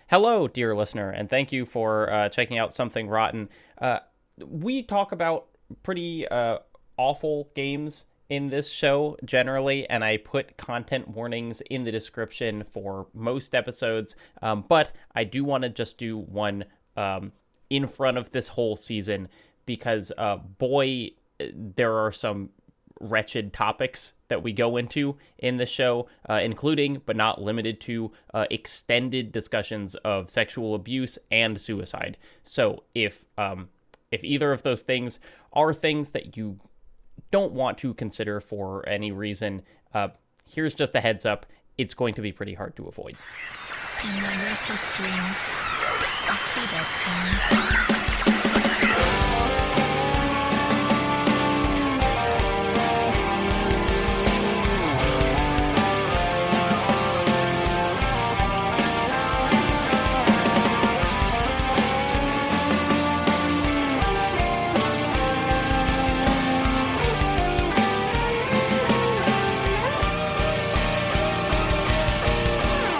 Hello, dear listener, and thank you for checking out Something Rotten. We talk about pretty awful games in this show generally, and I put content warnings in the description for most episodes, but I do want to just do one in front of this whole season because, boy, there are some wretched topics that we go into in the show, including but not limited to extended discussions of sexual abuse and suicide. So if either of those things are things that you don't want to consider for any reason, here's just a heads up: it's going to be pretty hard to avoid. In my restless dreams, I see that tone.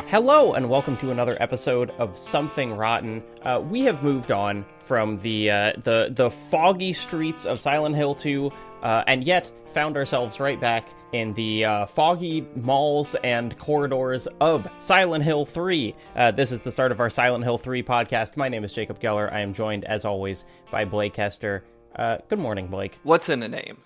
Hello, and welcome to another episode of Something Rotten. We have moved on from the foggy streets of Silent Hill 2, and yet found ourselves right back in the foggy malls and corridors of Silent Hill 3. This is the start of our Silent Hill 3 podcast. My name is Jacob Geller. I am joined, as always, by Blake Hester. Good morning, Blake. What's in a name?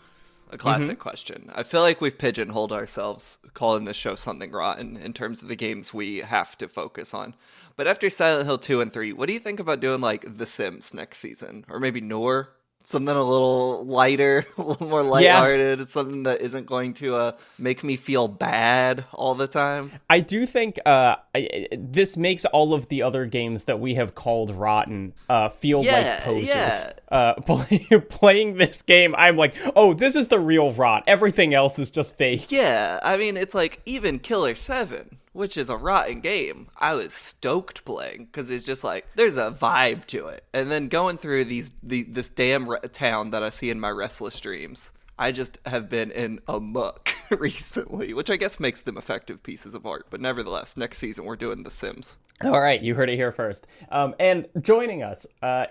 A classic question. I feel like we've pigeonholed ourselves calling this show Something Rotten in terms of the games we have to focus on. But after Silent Hill 2 and 3, what do you think about doing like The Sims next season? Or maybe Noor? Something a little lighter, a little more lighthearted. Yeah. Something that isn't going to make me feel bad all the time. I do think this makes all of the other games that we have called rotten feel like posers. Yeah. Playing this game, I'm like, oh, this is the real rot. Everything else is just fake. Yeah, I mean, it's like even Killer 7, which is a rotten game, I was stoked playing because it's just like there's a vibe to it. And then going through this damn town that I see in my restless dreams, I just have been in a muck recently, which I guess makes them effective pieces of art. But nevertheless, next season we're doing The Sims. All right, you heard it here first. And joining us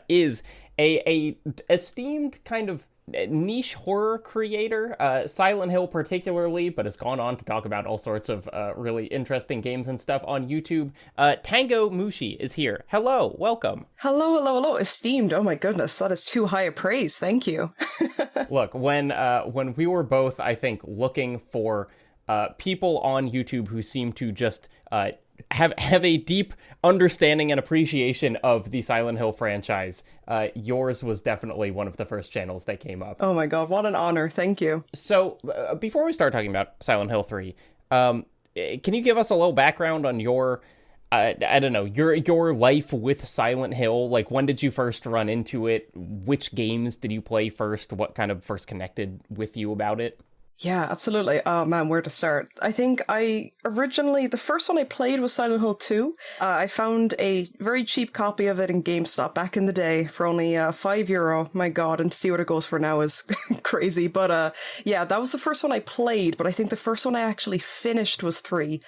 is a esteemed kind of niche horror creator, Silent Hill particularly, but has gone on to talk about all sorts of really interesting games and stuff on YouTube. TangoMushi is here. Hello, welcome. Hello, esteemed. Oh my goodness, that is too high a praise. Thank you. Look, when we were both, I think, looking for people on YouTube who seem to just have a deep understanding and appreciation of the Silent Hill franchise, yours was definitely one of the first channels that came up. Oh my god, what an honor. Thank you. So, before we start talking about Silent Hill 3, can you give us a little background on your, I don't know, your life with Silent Hill? Like, when did you first run into it? Which games did you play first? What kind of first connected with you about it? Yeah, absolutely. Oh man, where to start? I think the first one I played was Silent Hill 2. I found a very cheap copy of it in GameStop back in the day for only €5. My god, and to see what it goes for now is crazy. But yeah, that was the first one I played, but I think the first one I actually finished was 3.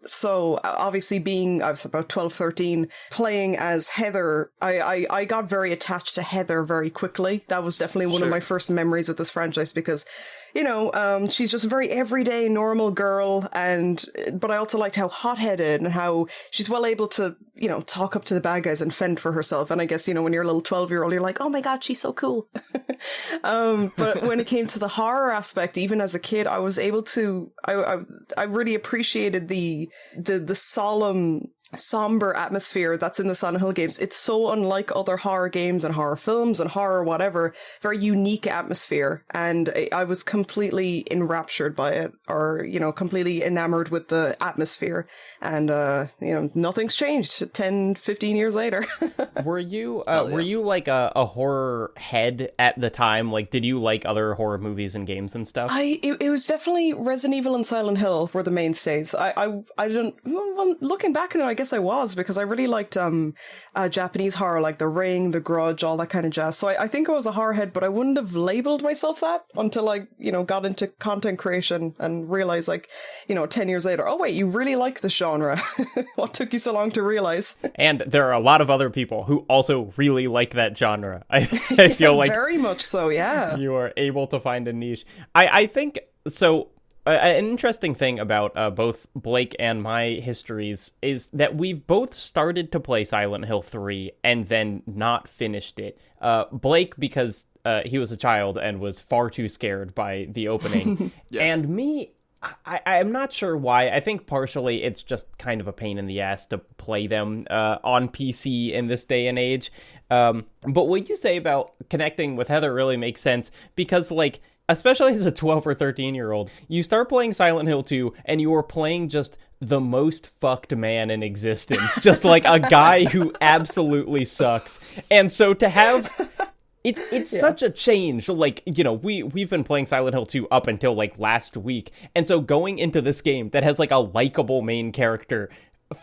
So obviously I was about 12, 13, playing as Heather, I got very attached to Heather very quickly. That was definitely one of my first memories of this franchise because, you know, she's just a very everyday, normal girl, but I also liked how hot-headed and how she's well able to, you know, talk up to the bad guys and fend for herself. And I guess, you know, when you're a little 12-year-old, you're like, oh my god, she's so cool. But when it came to the horror aspect, even as a kid, I was able to, I really appreciated the solemn, somber atmosphere that's in the Silent Hill games. It's so unlike other horror games and horror films and horror whatever, very unique atmosphere, and I was completely enraptured by it, or, you know, completely enamored with the atmosphere, and you know, nothing's changed 10, 15 years later. Were you like a horror head at the time? Like, did you like other horror movies and games and stuff? It was definitely Resident Evil and Silent Hill were the mainstays. I don't, well, looking back on it, I guess I was, because I really liked Japanese horror, like The Ring, The Grudge, all that kind of jazz. So I think I was a horror head, but I wouldn't have labeled myself that until I, got into content creation and realized, 10 years later, oh wait, you really like this genre. What took you so long to realize? And there are a lot of other people who also really like that genre. I feel like very much so, yeah. You are able to find a niche. I think so. An interesting thing about both Blake and my histories is that we've both started to play Silent Hill 3 and then not finished it. Blake, because he was a child and was far too scared by the opening. Yes. And me, I'm not sure why. I think partially it's just kind of a pain in the ass to play them on PC in this day and age. But what you say about connecting with Heather really makes sense, because, especially as a 12 or 13-year-old, you start playing Silent Hill 2, and you are playing just the most fucked man in existence. Just like a guy who absolutely sucks. And so to have... It's such a change. We've been playing Silent Hill 2 up until, last week. And so going into this game that has, a likable main character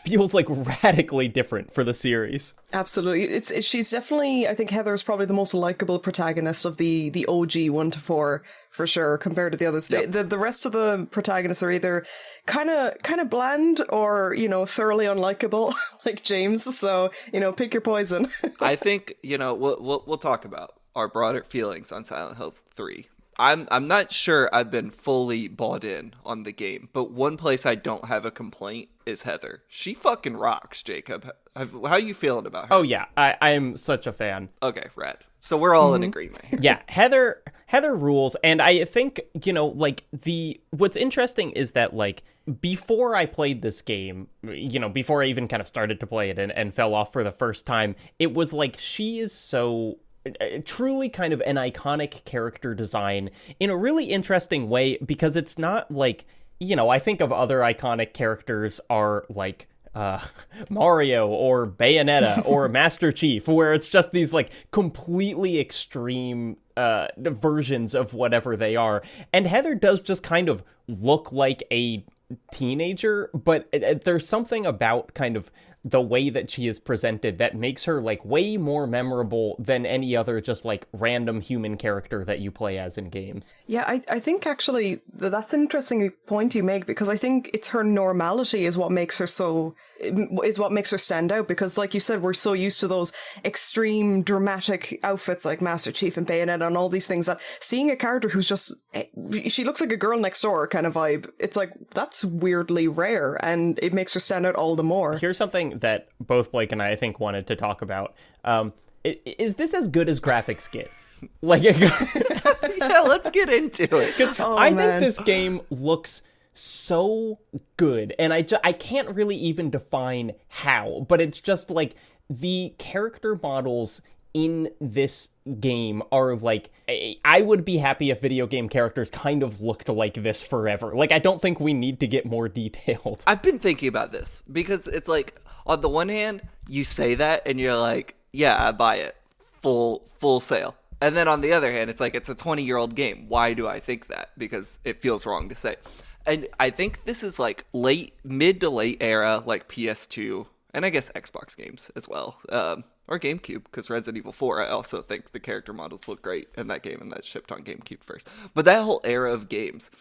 feels radically different for the series. Absolutely. She's definitely, I think Heather is probably the most likable protagonist of the OG 1 to 4 for sure, compared to the others. Yep. The rest of the protagonists are either kind of bland or, thoroughly unlikable, like James. So, pick your poison. I think, we'll talk about our broader feelings on Silent Hill 3. I'm not sure I've been fully bought in on the game, but one place I don't have a complaint is Heather. She fucking rocks, Jacob. How are you feeling about her? Oh yeah, I'm such a fan. Okay, rad. So we're all in agreement here. Yeah, Heather rules, and I think, what's interesting is that, before I played this game, before I even kind of started to play it and fell off for the first time, it was she is so... truly kind of an iconic character design in a really interesting way, because it's not I think of other iconic characters are Mario or Bayonetta or Master Chief, where it's just these completely extreme versions of whatever they are. And Heather does just kind of look like a teenager, but there's something about kind of the way that she is presented that makes her way more memorable than any other just random human character that you play as in games. Yeah, I think actually that's an interesting point you make, because I think it's her normality is what makes her stand out, because like you said, we're so used to those extreme dramatic outfits like Master Chief and Bayonetta and all these things, that seeing a character who's just, she looks like a girl next door kind of vibe, it's that's weirdly rare, and it makes her stand out all the more. Here's something that both Blake and I think wanted to talk about. Is this as good as graphics get? Yeah, let's get into it. I think this game looks so good, and I can't really even define how, but it's just the character models in this game are I would be happy if video game characters kind of looked like this forever. I don't think we need to get more detailed. I've been thinking about this, because it's on the one hand, you say that and you're yeah, I buy it. Full sale. And then on the other hand, it's it's a 20-year-old game. Why do I think that? Because it feels wrong to say. And I think this is mid to late era, PS2, and I guess Xbox games as well. Or GameCube, because Resident Evil 4, I also think the character models look great in that game, and that shipped on GameCube first. But that whole era of games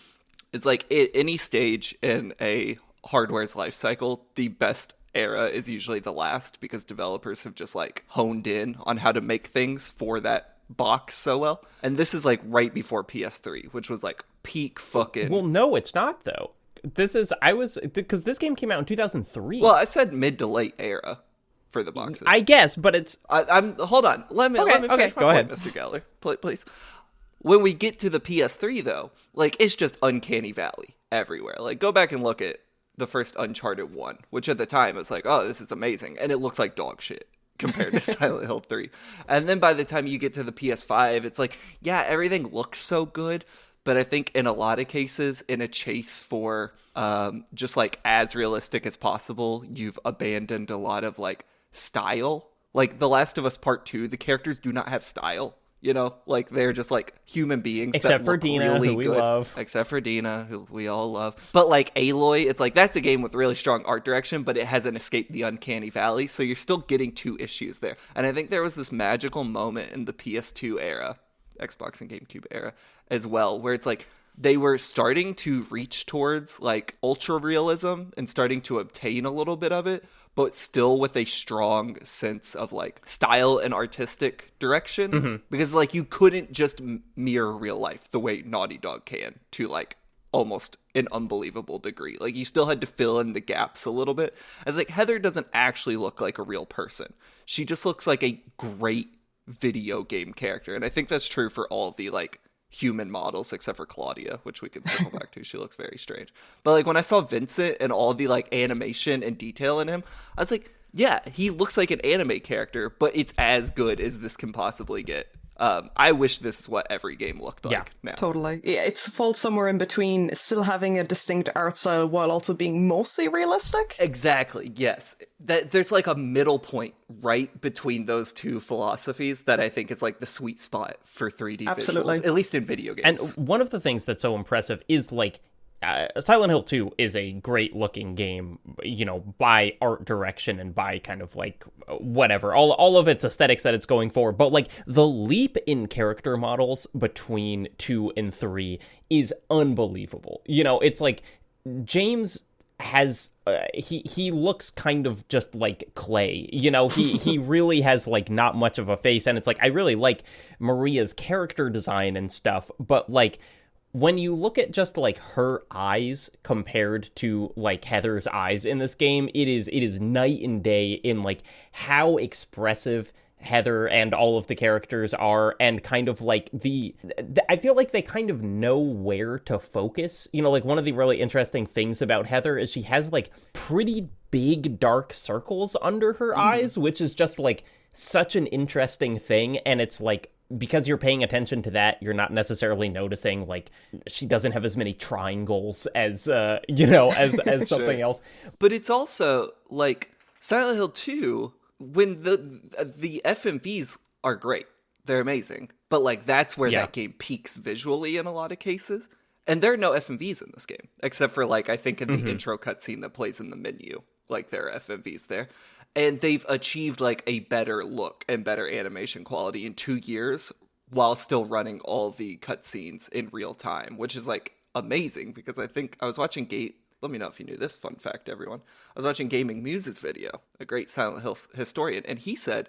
is at any stage in a hardware's life cycle, the best era is usually the last, because developers have just honed in on how to make things for that box so well. And this is right before PS3, which was peak fucking... Well, no, it's not though. Because this game came out in 2003. Well, I said mid to late era for the boxes. I guess, but it's... Hold on. Let me finish my Go point, ahead. Mr. Geller. Please. When we get to the PS3, though, it's just uncanny valley everywhere. Go back and look at the first Uncharted 1, which at the time it's oh, this is amazing. And it looks like dog shit compared to Silent Hill 3. And then by the time you get to the PS5, it's yeah, everything looks so good. But I think in a lot of cases, in a chase for just as realistic as possible, you've abandoned a lot of style. The Last of Us Part 2, the characters do not have style. You know, like they're just like human beings. Except that for look Dina, really who we good. love. Except for Dina, who we all love. But like Aloy, it's like that's a game with really strong art direction, but it hasn't escaped the uncanny valley. So you're still getting 2 issues there. And I think there was this magical moment in the PS2 era, Xbox and GameCube era as well, where it's like they were starting to reach towards like ultra realism and starting to obtain a little bit of it, but still with a strong sense of like style and artistic direction. Because like you couldn't just mirror real life the way Naughty Dog can to like almost an unbelievable degree. Like you still had to fill in the gaps a little bit. As like Heather doesn't actually look like a real person. She just looks like a great video game character. And I think that's true for all the like human models except for Claudia, which we can circle back to. She looks very strange. But like when I saw Vincent and all the like animation and detail in him, I was like, yeah, he looks like an anime character, but it's as good as this can possibly get. I wish this is what every game looked like now. Totally. Yeah, it's falls somewhere in between still having a distinct art style while also being mostly realistic. Exactly, yes. That there's like a middle point right between those two philosophies that I think is like the sweet spot for 3D visuals, at least in video games. And one of the things that's so impressive is like Silent Hill 2 is a great looking game, you know, by art direction and by kind of like whatever, all of its aesthetics that it's going for. But like the leap in character models between 2 and 3 is unbelievable. You know, it's like James has he looks kind of just like clay, you know. He really has like not much of a face, and it's like I really like Maria's character design and stuff, but like when you look at just like her eyes compared to like Heather's eyes in this game, it is night and day in like how expressive Heather and all of the characters are, and kind of like I feel like they kind of know where to focus. You know, like one of the really interesting things about Heather is she has like pretty big dark circles under her eyes, which is just like such an interesting thing. And it's like, because you're paying attention to that, you're not necessarily noticing like she doesn't have as many triangles as you know, as something else. But it's also like Silent Hill 2, when the FMVs are great, they're amazing, but like that's where that game peaks visually in a lot of cases. And there are no FMVs in this game except for like I think in the intro cutscene that plays in the menu, like there are FMVs there. And they've achieved like a better look and better animation quality in 2 years while still running all the cutscenes in real time, which is like amazing, because I think I was watching let me know if you knew this fun fact, everyone. I was watching Gaming Muse's video, a great Silent Hill historian, and he said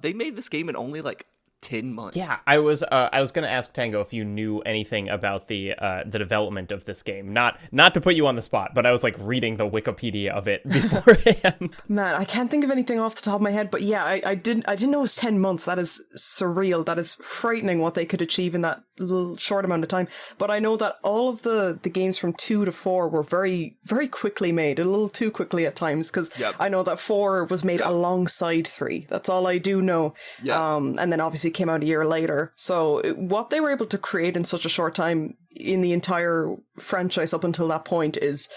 they made this game in only like 10 months. Yeah, I was going to ask Tango if you knew anything about the development of this game. Not to put you on the spot, but I was like reading the Wikipedia of it beforehand. Man, I can't think of anything off the top of my head, but yeah, I didn't know it was 10 months. That is surreal. That is frightening what they could achieve in that little short amount of time. But I know that all of the games from 2 to 4 were very, very quickly made, a little too quickly at times, because I know that 4 was made alongside 3. That's all I do know. And then obviously came out a year later. So what they were able to create in such a short time in the entire franchise up until that point is,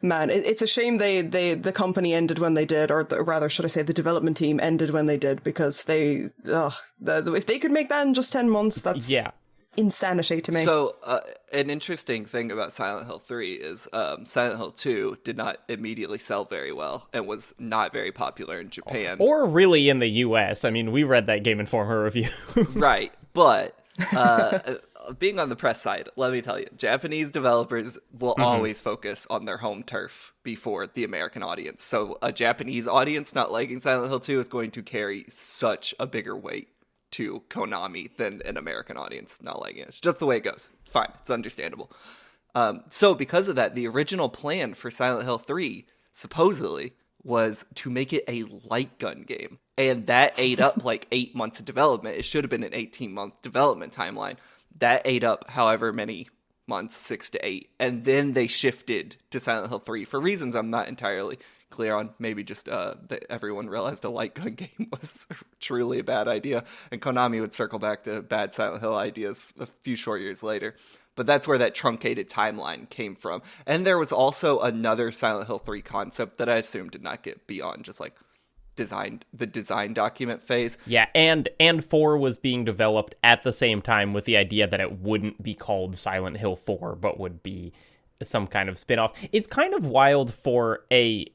man, it's a shame the company ended when they did, or rather should I say the development team ended when they did, because if they could make that in just 10 months, that's insanity to me. So an interesting thing about Silent Hill 3 is Silent Hill 2 did not immediately sell very well and was not very popular in Japan. Or really in the US. I mean, we read that Game Informer review. Right, but being on the press side, let me tell you, Japanese developers will always focus on their home turf before the American audience. So a Japanese audience not liking Silent Hill 2 is going to carry such a bigger weight to Konami than an American audience not liking it. It's just the way it goes. Fine, it's understandable. So because of that, the original plan for Silent Hill 3 supposedly was to make it a light gun game. And that ate up like 8 months of development. It should have been an 18-month development timeline. That ate up however many months, 6 to 8. And then they shifted to Silent Hill 3 for reasons I'm not entirely clear on. Maybe just that everyone realized a light gun game was truly a bad idea, and Konami would circle back to bad Silent Hill ideas a few short years later. But that's where that truncated timeline came from. And there was also another Silent Hill 3 concept that I assume did not get beyond just like the design document phase. Yeah, and 4 was being developed at the same time with the idea that it wouldn't be called Silent Hill 4, but would be some kind of spin-off. It's kind of wild for a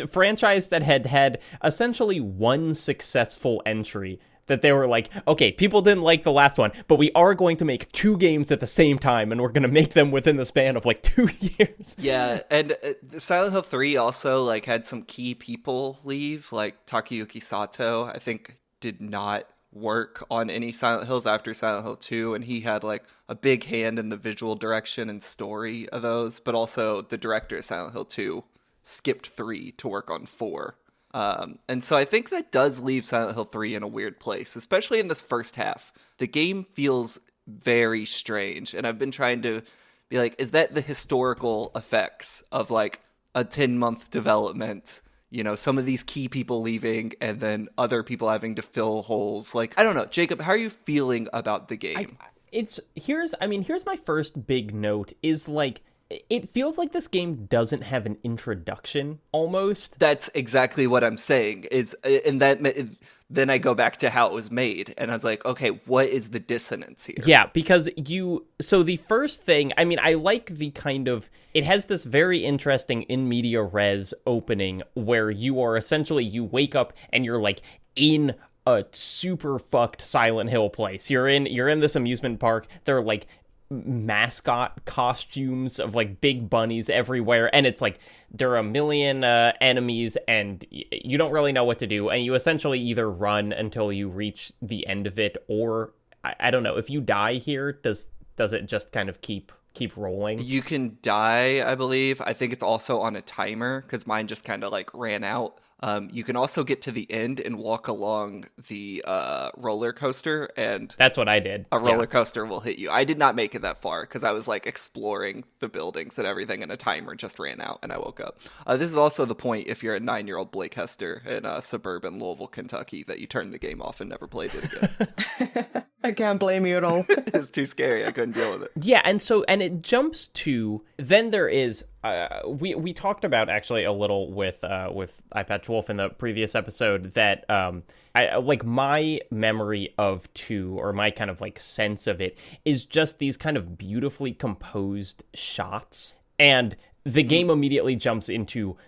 franchise that had essentially one successful entry, that they were like, okay, people didn't like the last one, but we are going to make 2 games at the same time, and we're going to make them within the span of like 2 years. Yeah, and Silent Hill 3 also like had some key people leave, like Takayuki Sato, I think, did not work on any Silent Hills after Silent Hill 2, and he had like a big hand in the visual direction and story of those, but also the director of Silent Hill 2 skipped 3 to work on 4. And so I think that does leave Silent Hill 3 in a weird place, especially in this first half. The game feels very strange, and I've been trying to be like, is that the historical effects of like a 10-month development? You know, some of these key people leaving and then other people having to fill holes. Like, I don't know. Jacob, how are you feeling about the game? Here's my first big note is like, it feels like this game doesn't have an introduction, almost. That's exactly what I'm saying. Then I go back to how it was made, and I was like, okay, what is the dissonance here? Yeah, because so the first thing, I mean, I like the kind of, it has this very interesting in media res opening where you are essentially, you wake up and you're like in a super fucked Silent Hill place. You're in this amusement park. There are like mascot costumes of like big bunnies everywhere, and it's like there are a million enemies, and you don't really know what to do, and you essentially either run until you reach the end of it, or I don't know, if you die here, does it just kind of keep rolling? You can die, I believe. I think it's also on a timer, because mine just kind of like ran out. You can also get to the end and walk along the roller coaster, and that's what I did. A roller coaster will hit you. I did not make it that far because I was like exploring the buildings and everything, and a timer just ran out, and I woke up. This is also the point, if you're a 9-year-old Blake Hester in suburban Louisville, Kentucky, that you turned the game off and never played it again. I can't blame you at all. It's too scary. I couldn't deal with it. Yeah, and it jumps to, then there is, we talked about actually a little with iPatch Wolf in the previous episode that I like my memory of 2, or my kind of like sense of it, is just these kind of beautifully composed shots, and the game immediately jumps into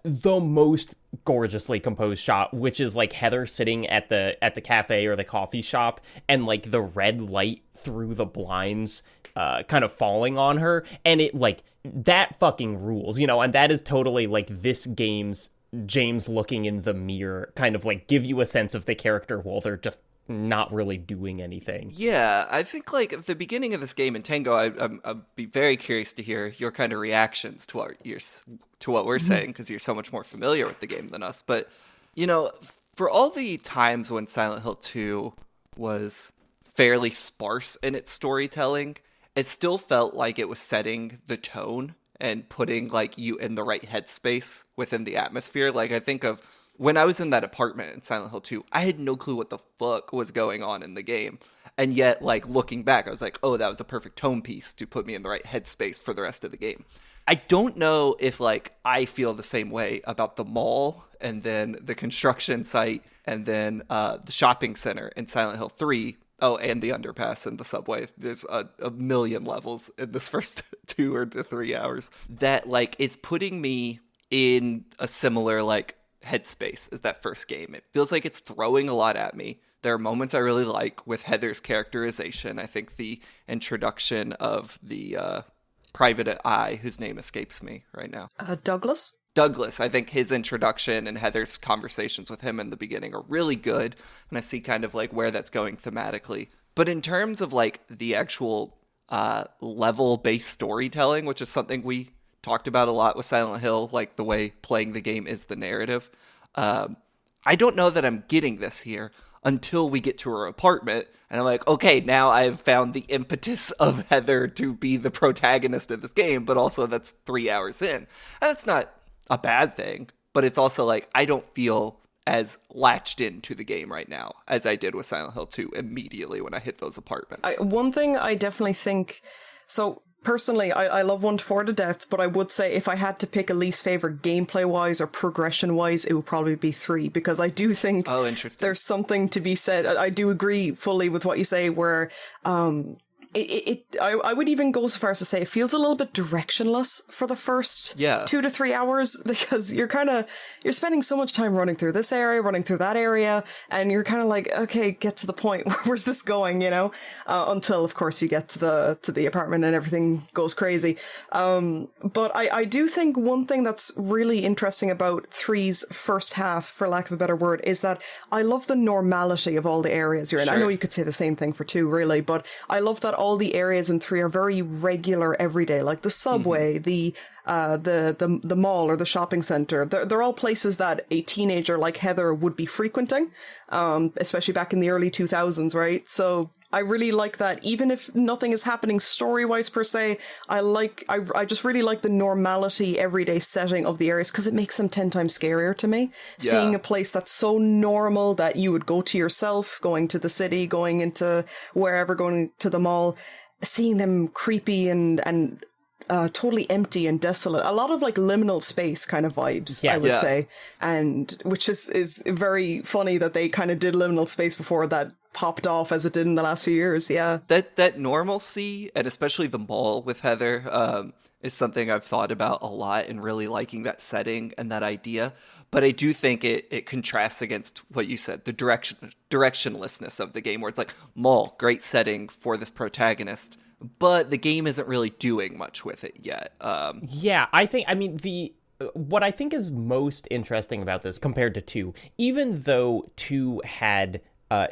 the most gorgeously composed shot, which is like Heather sitting at the cafe or the coffee shop, and like the red light through the blinds kind of falling on her, and it like, that fucking rules, you know, and that is totally like this game's James looking in the mirror, kind of like give you a sense of the character while they're just not really doing anything. Yeah, I think like at the beginning of this game in Tango, I'd be very curious to hear your kind of reactions to what we're saying, because you're so much more familiar with the game than us. But, you know, for all the times when Silent Hill 2 was fairly sparse in its storytelling, it still felt like it was setting the tone and putting like you in the right headspace within the atmosphere. Like, I think of when I was in that apartment in Silent Hill 2, I had no clue what the fuck was going on in the game. And yet, like, looking back, I was like, oh, that was a perfect tone piece to put me in the right headspace for the rest of the game. I don't know if, like, I feel the same way about the mall, and then the construction site, and then the shopping center in Silent Hill 3. Oh, and the underpass and the subway. There's a million levels in this first 2 or 3 hours that, like, is putting me in a similar, like, headspace as that first game. It feels like it's throwing a lot at me. There are moments I really like with Heather's characterization. I think the introduction of the private eye, whose name escapes me right now. Douglas? Douglas, I think his introduction and Heather's conversations with him in the beginning are really good, and I see kind of like where that's going thematically. But in terms of like the actual level-based storytelling, which is something we talked about a lot with Silent Hill, like the way playing the game is the narrative, I don't know that I'm getting this here until we get to her apartment, and I'm like, okay, now I've found the impetus of Heather to be the protagonist of this game, but also that's 3 hours in. And that's not a bad thing, but it's also like, I don't feel as latched into the game right now as I did with Silent Hill 2 immediately when I hit those apartments. One thing I definitely think, so Personally, I love 1 to 4 to death, but I would say if I had to pick a least favorite gameplay-wise or progression-wise, it would probably be 3, because I do think there's something to be said. I do agree fully with what you say, where I would even go so far as to say it feels a little bit directionless for the first 2 to 3 hours, because you're spending so much time running through this area, running through that area, and you're kind of like, okay, get to the point. Where's this going, until of course you get to the apartment and everything goes crazy. But I do think one thing that's really interesting about 3's first half, for lack of a better word, is that I love the normality of all the areas you're in. I know you could say the same thing for 2, really, but I love that all the areas in 3 are very regular every day, like the subway, the mall or the shopping center. They're all places that a teenager like Heather would be frequenting, especially back in the early 2000s, right? So I really like that. Even if nothing is happening story-wise per se, I just really like the normality, everyday setting of the areas, because it makes them 10 times scarier to me. Yeah. Seeing a place that's so normal that you would go to yourself, going to the city, going into wherever, going to the mall, seeing them creepy and totally empty and desolate. A lot of like liminal space kind of vibes, I would say. And which is very funny that they kind of did liminal space before that popped off as it did in the last few years. Yeah. That normalcy, and especially the mall with Heather, is something I've thought about a lot and really liking that setting and that idea. But I do think it contrasts against what you said, the directionlessness of the game, where it's like, mall, great setting for this protagonist, but the game isn't really doing much with it yet. What I think is most interesting about this compared to 2, even though 2 had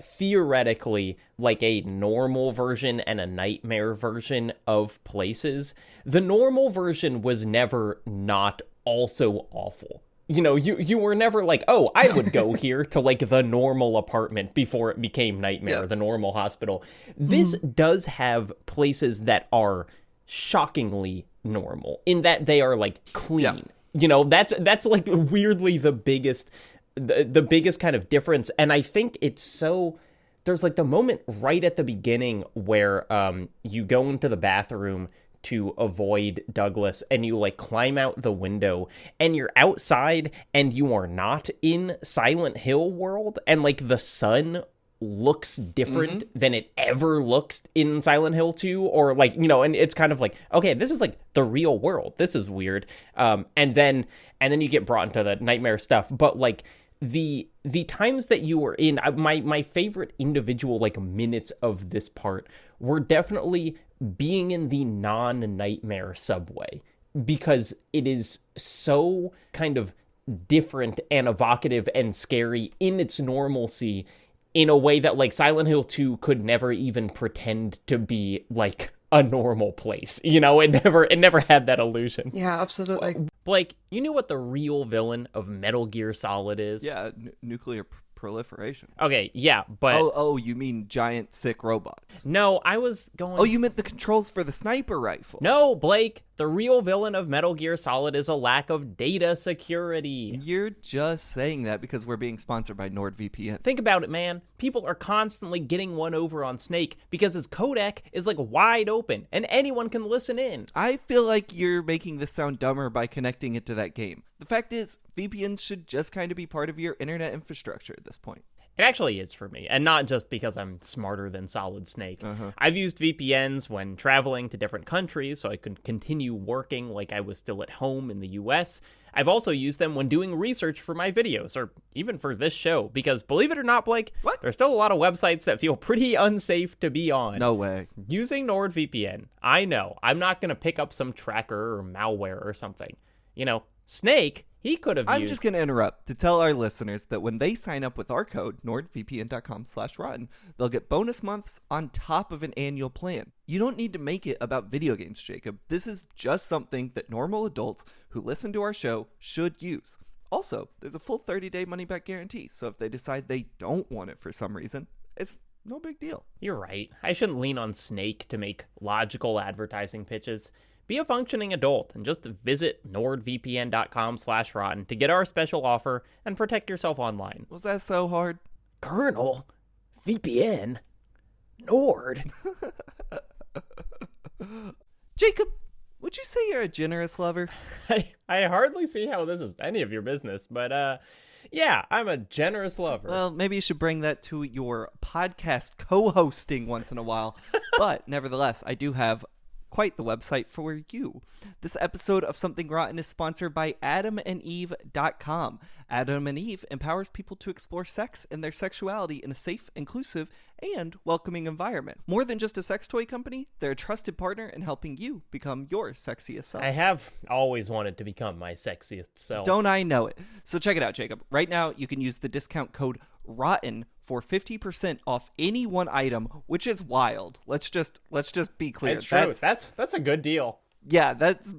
theoretically like a normal version and a nightmare version of places, the normal version was never not also awful. You were never like, oh, I would go here to like the normal apartment before it became Nightmare, the normal hospital. This does have places that are shockingly normal in that they are like clean. That's like weirdly the biggest kind of difference. And I think it's so, there's like the moment right at the beginning where you go into the bathroom to avoid Douglas, and you like climb out the window, and you're outside, and you are not in Silent Hill world, and like the sun looks different than it ever looks in Silent Hill 2, or like, and it's kind of like, okay, this is like the real world. This is weird. And then you get brought into the nightmare stuff, but like the times that you were in, my favorite individual like minutes of this part were definitely being in the non-nightmare subway, because it is so kind of different and evocative and scary in its normalcy in a way that like Silent Hill 2 could never even pretend to be like a normal place. It never had that illusion. Yeah, absolutely. Blake, you knew what the real villain of Metal Gear Solid is? Yeah, nuclear proliferation. Okay, yeah, but... Oh, you mean giant sick robots. No, I was going... Oh, you meant the controls for the sniper rifle. No, Blake, the real villain of Metal Gear Solid is a lack of data security. You're just saying that because we're being sponsored by NordVPN. Think about it, man. People are constantly getting one over on Snake because his codec is like wide open and anyone can listen in. I feel like you're making this sound dumber by connecting it to that game. The fact is, VPNs should just kind of be part of your internet infrastructure at this point. It actually is for me, and not just because I'm smarter than Solid Snake. I've used VPNs when traveling to different countries so I could continue working like I was still at home in the US. I've also used them when doing research for my videos, or even for this show, because believe it or not, Blake, there's still a lot of websites that feel pretty unsafe to be on. No way. Using NordVPN, I know, I'm not going to pick up some tracker or malware or something. Snake, he could have I'm just going to interrupt to tell our listeners that when they sign up with our code, nordvpn.com/rotten, they'll get bonus months on top of an annual plan. You don't need to make it about video games, Jacob. This is just something that normal adults who listen to our show should use. Also, there's a full 30-day money-back guarantee, so if they decide they don't want it for some reason, it's no big deal. You're right. I shouldn't lean on Snake to make logical advertising pitches. Be a functioning adult and just visit nordvpn.com/rotten to get our special offer and protect yourself online. Was that so hard? Colonel, VPN, Nord. Jacob, would you say you're a generous lover? I hardly see how this is any of your business, but yeah, I'm a generous lover. Well, maybe you should bring that to your podcast co-hosting once in a while. But nevertheless, I do have quite the website for you. This episode of Something Rotten is sponsored by AdamandEve.com. Adam and Eve empowers people to explore sex and their sexuality in a safe, inclusive, and welcoming environment. More than just a sex toy company, they're a trusted partner in helping you become your sexiest self. I have always wanted to become my sexiest self. Don't I know it? So check it out, Jacob. Right now, you can use the discount code ROTTEN for 50% off any one item, which is wild. Let's just be clear. It's true. That's a good deal. Yeah, that's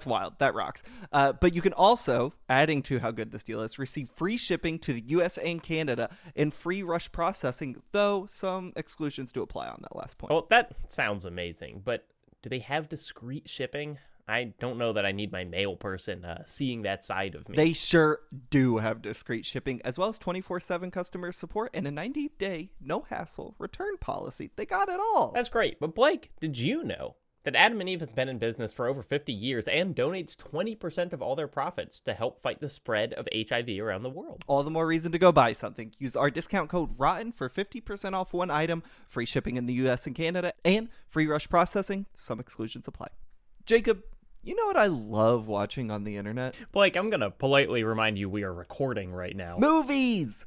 wild. That rocks. But you can also, adding to how good this deal is, receive free shipping to the US and Canada and free rush processing, though some exclusions do apply on that last point. Well, that sounds amazing, but do they have discreet shipping? I don't know that I need my mail person seeing that side of me. They sure do have discreet shipping, as well as 24/7 customer support and a 90-day, no-hassle return policy. They got it all. That's great. But Blake, did you know that Adam and Eve has been in business for over 50 years and donates 20% of all their profits to help fight the spread of HIV around the world? All the more reason to go buy something. Use our discount code ROTTEN for 50% off one item, free shipping in the US and Canada, and free rush processing. Some exclusions apply. Jacob, you know what I love watching on the internet? Blake, I'm going to politely remind you we are recording right now. Movies,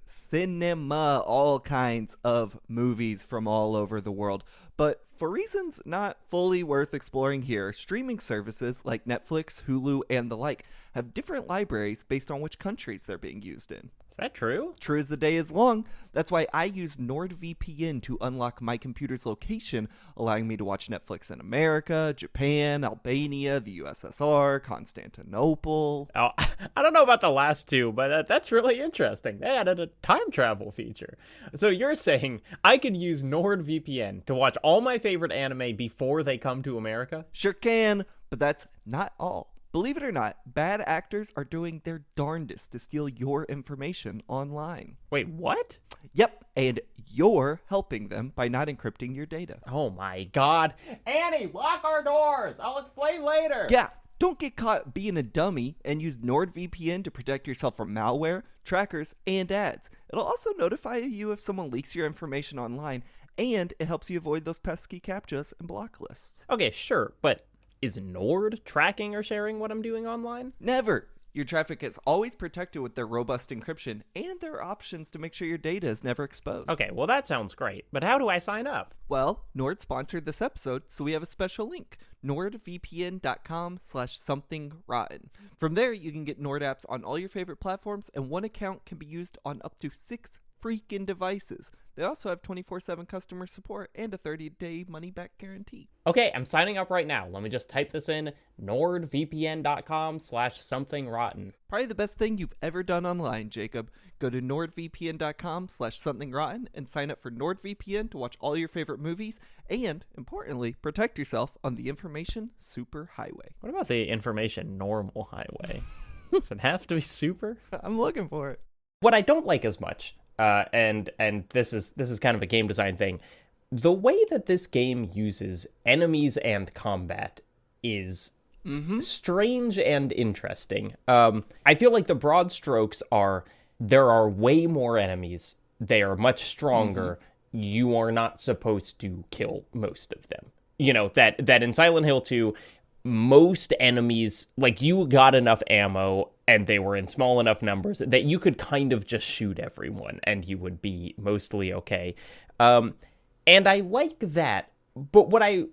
cinema, all kinds of movies from all over the world. But for reasons not fully worth exploring here, streaming services like Netflix, Hulu, and the like have different libraries based on which countries they're being used in. Is that true? True as the day is long. That's why I use NordVPN to unlock my computer's location, allowing me to watch Netflix in America, Japan, Albania, the USSR, Constantinople. Oh, I don't know about the last two, but that's really interesting. They added a time travel feature. So you're saying I could use NordVPN to watch all my favorite anime before they come to America? Sure can, but that's not all. Believe it or not, bad actors are doing their darndest to steal your information online. Wait, what? Yep, and you're helping them by not encrypting your data. Oh my god. Annie, lock our doors! I'll explain later! Yeah, don't get caught being a dummy and use NordVPN to protect yourself from malware, trackers, and ads. It'll also notify you if someone leaks your information online, and it helps you avoid those pesky CAPTCHAs and block lists. Okay, sure, but is Nord tracking or sharing what I'm doing online? Never. Your traffic is always protected with their robust encryption, and there are options to make sure your data is never exposed. Okay, well that sounds great, but how do I sign up? Well, Nord sponsored this episode, so we have a special link, nordvpn.com/somethingrotten. From there, you can get Nord apps on all your favorite platforms, and one account can be used on up to 6 freaking devices. They also have 24/7 customer support and a 30-day money-back guarantee. Okay, I'm signing up right now. Let me just type this in, nordvpn.com/somethingrotten. Probably the best thing you've ever done online, Jacob. Go to nordvpn.com/somethingrotten and sign up for NordVPN to watch all your favorite movies and, importantly, protect yourself on the information superhighway. What about the information normal highway? Does it have to be super? I'm looking for it. What I don't like as much, and this is kind of a game design thing, the way that this game uses enemies and combat is strange and interesting. I feel like the broad strokes are there are way more enemies. They are much stronger. You are not supposed to kill most of them. You know, that in Silent Hill 2, most enemies, like, you got enough ammo and they were in small enough numbers that you could kind of just shoot everyone and you would be mostly okay. And I like that, but what I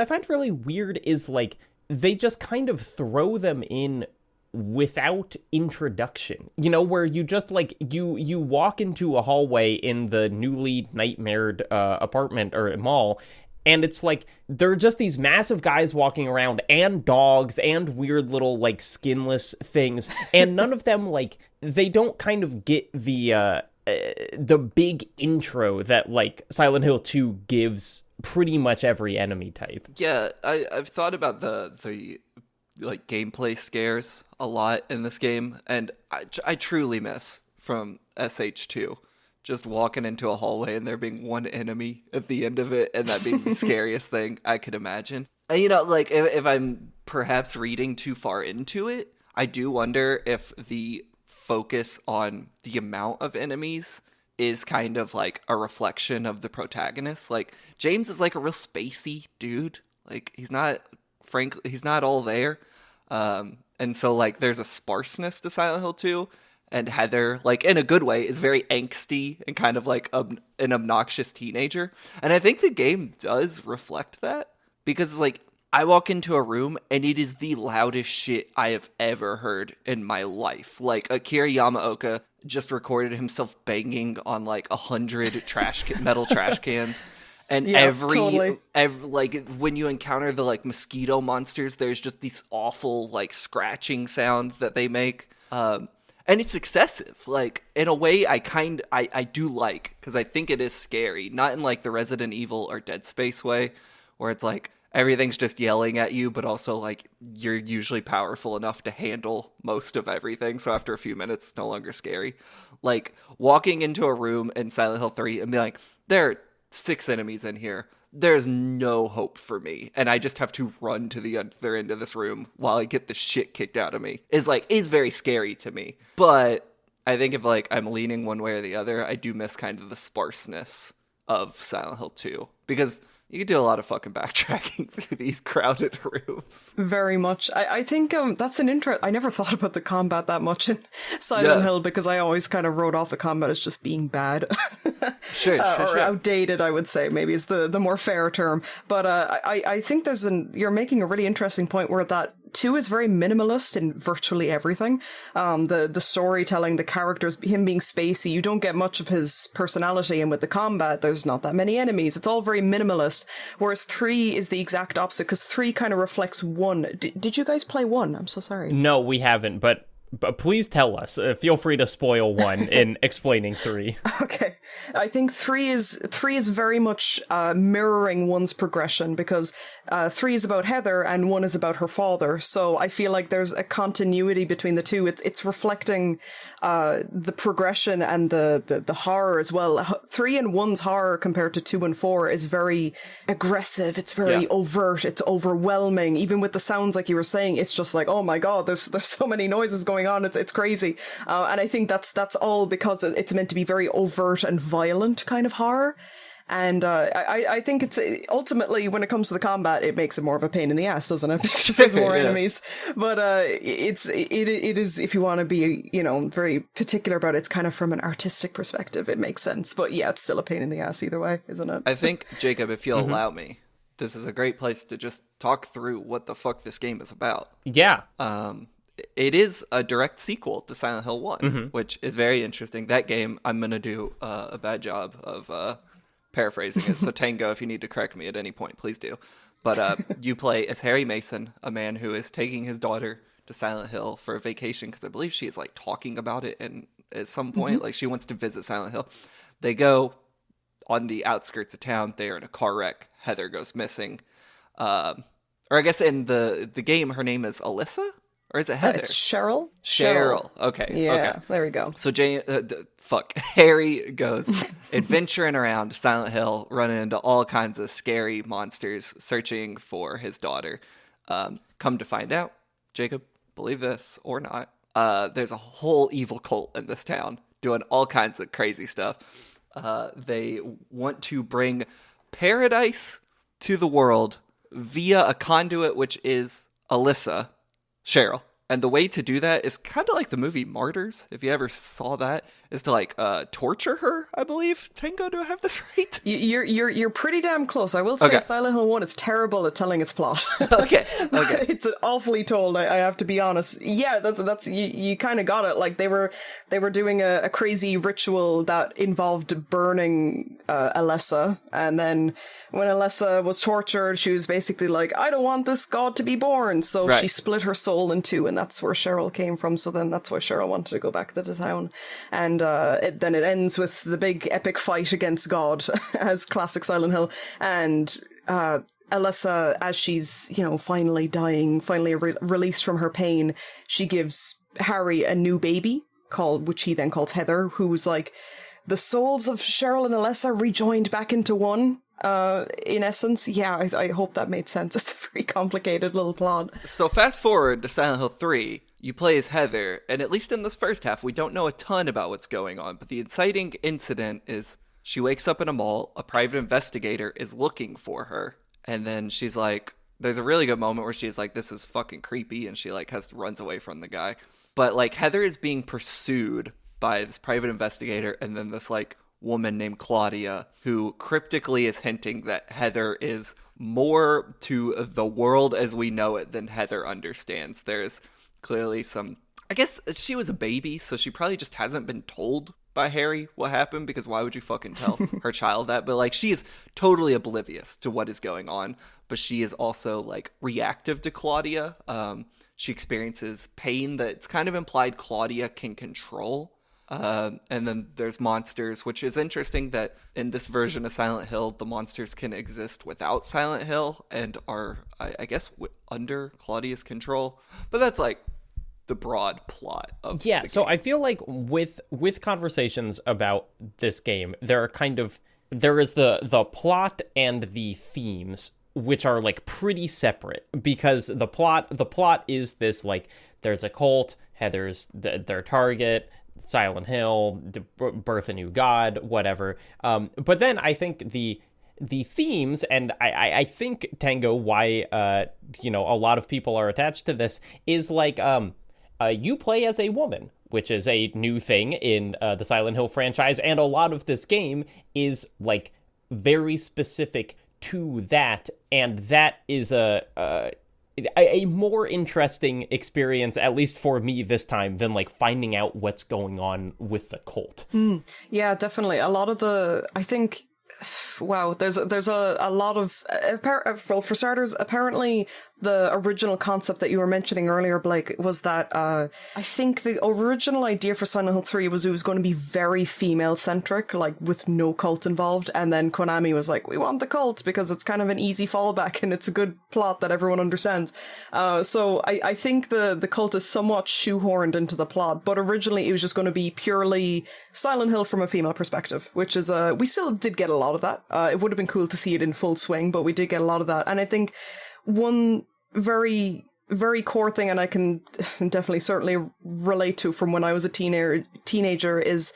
find really weird is, like, they just kind of throw them in without introduction, you know, where you just, like, you walk into a hallway in the newly nightmared apartment or mall, and it's like, there are just these massive guys walking around, and dogs, and weird little, like, skinless things, and none of them, like, they don't kind of get the big intro that, like, Silent Hill 2 gives pretty much every enemy type. Yeah, I've thought about the like, gameplay scares a lot in this game, and I truly miss from SH2. just walking into a hallway and there being one enemy at the end of it, and that being the scariest thing I could imagine. And, you know, like, if I'm perhaps reading too far into it, I do wonder if the focus on the amount of enemies is kind of like a reflection of the protagonist. Like, James is like a real spacey dude. Like, he's not all there. And so, like, there's a sparseness to Silent Hill 2. And Heather, like, in a good way, is very angsty and kind of like an obnoxious teenager. And I think the game does reflect that. Because, like, I walk into a room and it is the loudest shit I have ever heard in my life. Like, Akira Yamaoka just recorded himself banging on, like, 100 metal trash cans. And totally. every, like, when you encounter the, like, mosquito monsters, there's just this awful, like, scratching sound that they make. And it's excessive, like, in a way I do like, because I think it is scary. Not in, like, the Resident Evil or Dead Space way, where it's, like, everything's just yelling at you, but also, like, you're usually powerful enough to handle most of everything, so after a few minutes, it's no longer scary. Like, walking into a room in Silent Hill 3 and be like, there are 6 enemies in here. There's no hope for me, and I just have to run to the other end of this room while I get the shit kicked out of me, is very scary to me. But I think if, like, I'm leaning one way or the other, I do miss kind of the sparseness of Silent Hill 2, because you could do a lot of fucking backtracking through these crowded rooms. Very much. I think that's an I never thought about the combat that much in Silent Hill, because I always kind of wrote off the combat as just being bad. Sure. Or outdated, I would say, maybe is the more fair term. But I think you're making a really interesting point where that 2 is very minimalist in virtually everything. The storytelling, the characters, him being spacey, you don't get much of his personality, and with the combat, there's not that many enemies. It's all very minimalist, whereas 3 is the exact opposite, because 3 kind of reflects 1. Did you guys play 1? I'm so sorry. No, we haven't, but please tell us. Feel free to spoil 1 in explaining 3. Okay. I think 3 is very much mirroring 1's progression, because 3 is about Heather and 1 is about her father. So I feel like there's a continuity between the two. It's reflecting the progression and the horror as well. 3 and 1's horror compared to 2 and 4 is very aggressive. It's very overt. It's overwhelming. Even with the sounds, like you were saying, it's just like, oh my god, there's so many noises going on. It's crazy. And I think that's all because it's meant to be very overt and violent kind of horror. And I think it's ultimately, when it comes to the combat, it makes it more of a pain in the ass, doesn't it? Because there's more enemies. But it is, if you want to be, you know, very particular about it, it's kind of from an artistic perspective, it makes sense. But yeah, it's still a pain in the ass either way, isn't it? I think, Jacob, if you'll allow me, this is a great place to just talk through what the fuck this game is about. Yeah. It is a direct sequel to Silent Hill 1, which is very interesting. That game, I'm going to do a bad job of paraphrasing it. So Tango, if you need to correct me at any point, please do. But you play as Harry Mason, a man who is taking his daughter to Silent Hill for a vacation, because I believe she is, like, talking about it, and at some point, like, she wants to visit Silent Hill. They go on the outskirts of town. They are in a car wreck. Heather goes missing. Or I guess in the game, her name is Alyssa? Or is it Heather? It's Cheryl. Cheryl. Okay. Yeah, okay. There we go. So Harry goes adventuring around Silent Hill, running into all kinds of scary monsters, searching for his daughter. Come to find out, Jacob, believe this or not, there's a whole evil cult in this town doing all kinds of crazy stuff. They want to bring paradise to the world via a conduit, which is Alyssa, Cheryl. And the way to do that is kind of like the movie Martyrs, if you ever saw that, is to, like, torture her, I believe. Tango, do I have this right? You're pretty damn close. I will say Silent Hill 1 is terrible at telling its plot. Okay. It's awfully told, I have to be honest. Yeah, that's you kind of got it. Like, they were doing a crazy ritual that involved burning Alessa, and then when Alessa was tortured, she was basically like, I don't want this god to be born, so she split her soul in two, and that's where Cheryl came from. So then that's why Cheryl wanted to go back to the town, and then it ends with the big epic fight against God, as classic Silent Hill, and Alessa, as she's, finally dying, finally released from her pain, she gives Harry a new baby, which he then calls Heather, who's like the souls of Cheryl and Alessa rejoined back into one. In essence, yeah, I hope that made sense. It's a very complicated little plot. So fast forward to Silent Hill 3, you play as Heather, and at least in this first half, we don't know a ton about what's going on, but the inciting incident is she wakes up in a mall, a private investigator is looking for her, and then she's like, there's a really good moment where she's like, this is fucking creepy, and she like runs away from the guy. But like Heather is being pursued by this private investigator, and then this like woman named Claudia, who cryptically is hinting that Heather is more to the world as we know it than Heather understands. There's clearly some, I guess she was a baby, so she probably just hasn't been told by Harry what happened, because why would you fucking tell her child that? But like, she is totally oblivious to what is going on, but she is also like reactive to Claudia. She experiences pain that's kind of implied Claudia can control. And then there's monsters, which is interesting that in this version of Silent Hill, the monsters can exist without Silent Hill and are, I guess, under Claudia's control. But that's like the broad plot of the game. So I feel like with conversations about this game, there is the plot and the themes, which are like pretty separate, because the plot is this, like, there's a cult, Heather's their target, Silent Hill, birth a new god, whatever. But then I think the themes, and I think, Tango, why a lot of people are attached to this is like you play as a woman, which is a new thing in the Silent Hill franchise, and a lot of this game is like very specific to that, and that is a more interesting experience, at least for me this time, than like finding out what's going on with the cult. Yeah, definitely. A lot of I think, wow, there's a lot of, well, for starters, apparently the original concept that you were mentioning earlier, Blake, was that I think the original idea for Silent Hill 3 was it was going to be very female-centric, like with no cult involved, and then Konami was like, we want the cult because it's kind of an easy fallback and it's a good plot that everyone understands. So I think the cult is somewhat shoehorned into the plot, but originally it was just going to be purely Silent Hill from a female perspective, which is, we still did get a lot of that. It would have been cool to see it in full swing, but we did get a lot of that. And I think one very, very core thing, and I can definitely certainly relate to from when I was a teenager, is,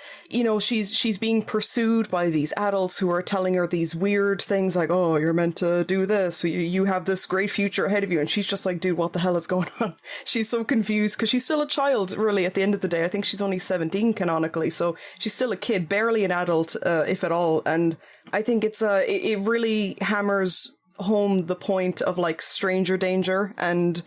she's being pursued by these adults who are telling her these weird things like, oh, you're meant to do this, you have this great future ahead of you, and she's just like, dude, what the hell is going on? She's so confused because she's still a child, really, at the end of the day. I think she's only 17 canonically, so she's still a kid, barely an adult, if at all, and I think it really hammers home the point of like stranger danger and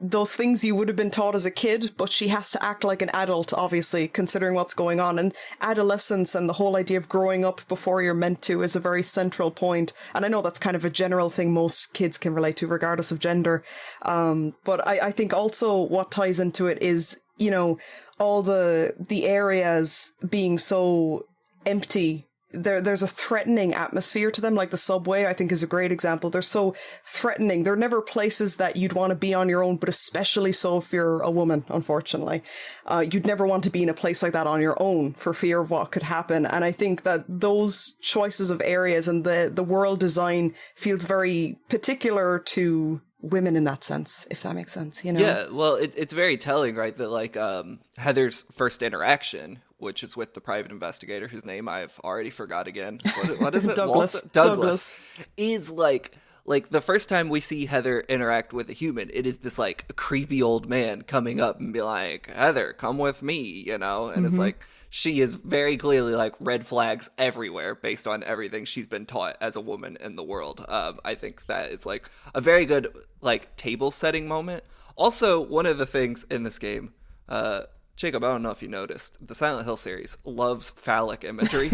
those things you would have been taught as a kid, but she has to act like an adult, obviously, considering what's going on. And adolescence and the whole idea of growing up before you're meant to is a very central point. And I know that's kind of a general thing most kids can relate to, regardless of gender. But I think also what ties into it is, all the areas being so empty. There's a threatening atmosphere to them, like the subway, I think, is a great example. They're so threatening. They're never places that you'd want to be on your own, but especially so if you're a woman, unfortunately. You'd never want to be in a place like that on your own for fear of what could happen. And I think that those choices of areas and the world design feels very particular to women in that sense, if that makes sense, Yeah, well, it's very telling, right, that like Heather's first interaction, which is with the private investigator, whose name I've already forgot again. What is it? Douglas. Is like the first time we see Heather interact with a human, it is this like creepy old man coming up and be like, Heather, come with me, and it's like, she is very clearly like red flags everywhere based on everything she's been taught as a woman in the world. I think that is like a very good like table setting moment. Also, one of the things in this game, Jacob, I don't know if you noticed, the Silent Hill series loves phallic imagery.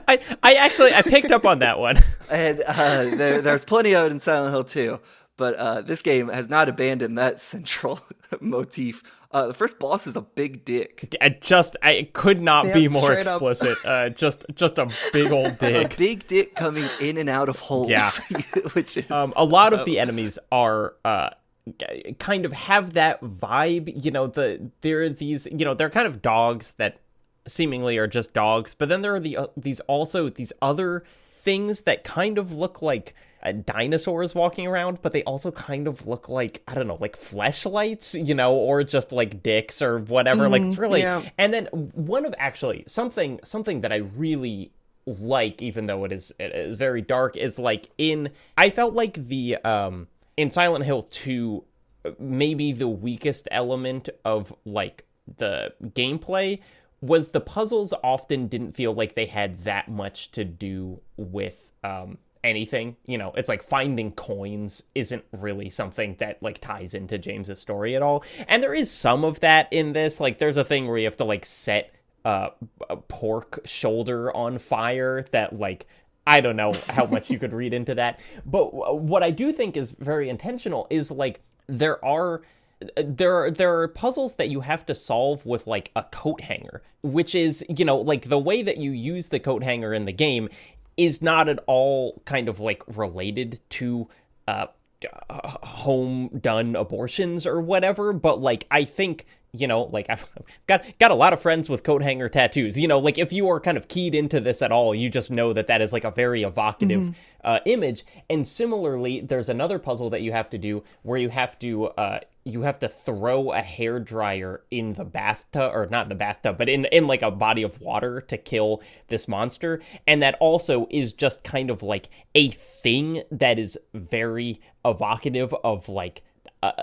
I picked up on that one. And there's plenty of it in Silent Hill 2, but this game has not abandoned that central motif. The first boss is a big dick. I could not be more explicit. Just a big old dick. A big dick coming in and out of holes. Yeah. Which is a lot of the enemies are kind of have that vibe. They're these, they're kind of dogs that seemingly are just dogs, but then there are these other things that kind of look like dinosaurs walking around, but they also kind of look like, I don't know, like fleshlights, or just like dicks or whatever. Like it's really, yeah. And then one of actually something that I really like, even though it is very dark, is like I felt like the in Silent Hill 2, maybe the weakest element of like the gameplay was the puzzles often didn't feel like they had that much to do with anything. It's like finding coins isn't really something that like ties into James's story at all. And there is some of that in this. Like there's a thing where you have to like set a pork shoulder on fire that like, I don't know how much you could read into that. But what I do think is very intentional is like there are puzzles that you have to solve with like a coat hanger, which is, like the way that you use the coat hanger in the game is not at all kind of like related to home done abortions or whatever. But like, I think, like I've got a lot of friends with coat hanger tattoos, like if you are kind of keyed into this at all, you just know that is like a very evocative image. And similarly, there's another puzzle that you have to do where you have to throw a hairdryer in the bathtub, or not in the bathtub, but in like a body of water to kill this monster. And that also is just kind of like a thing that is very evocative of like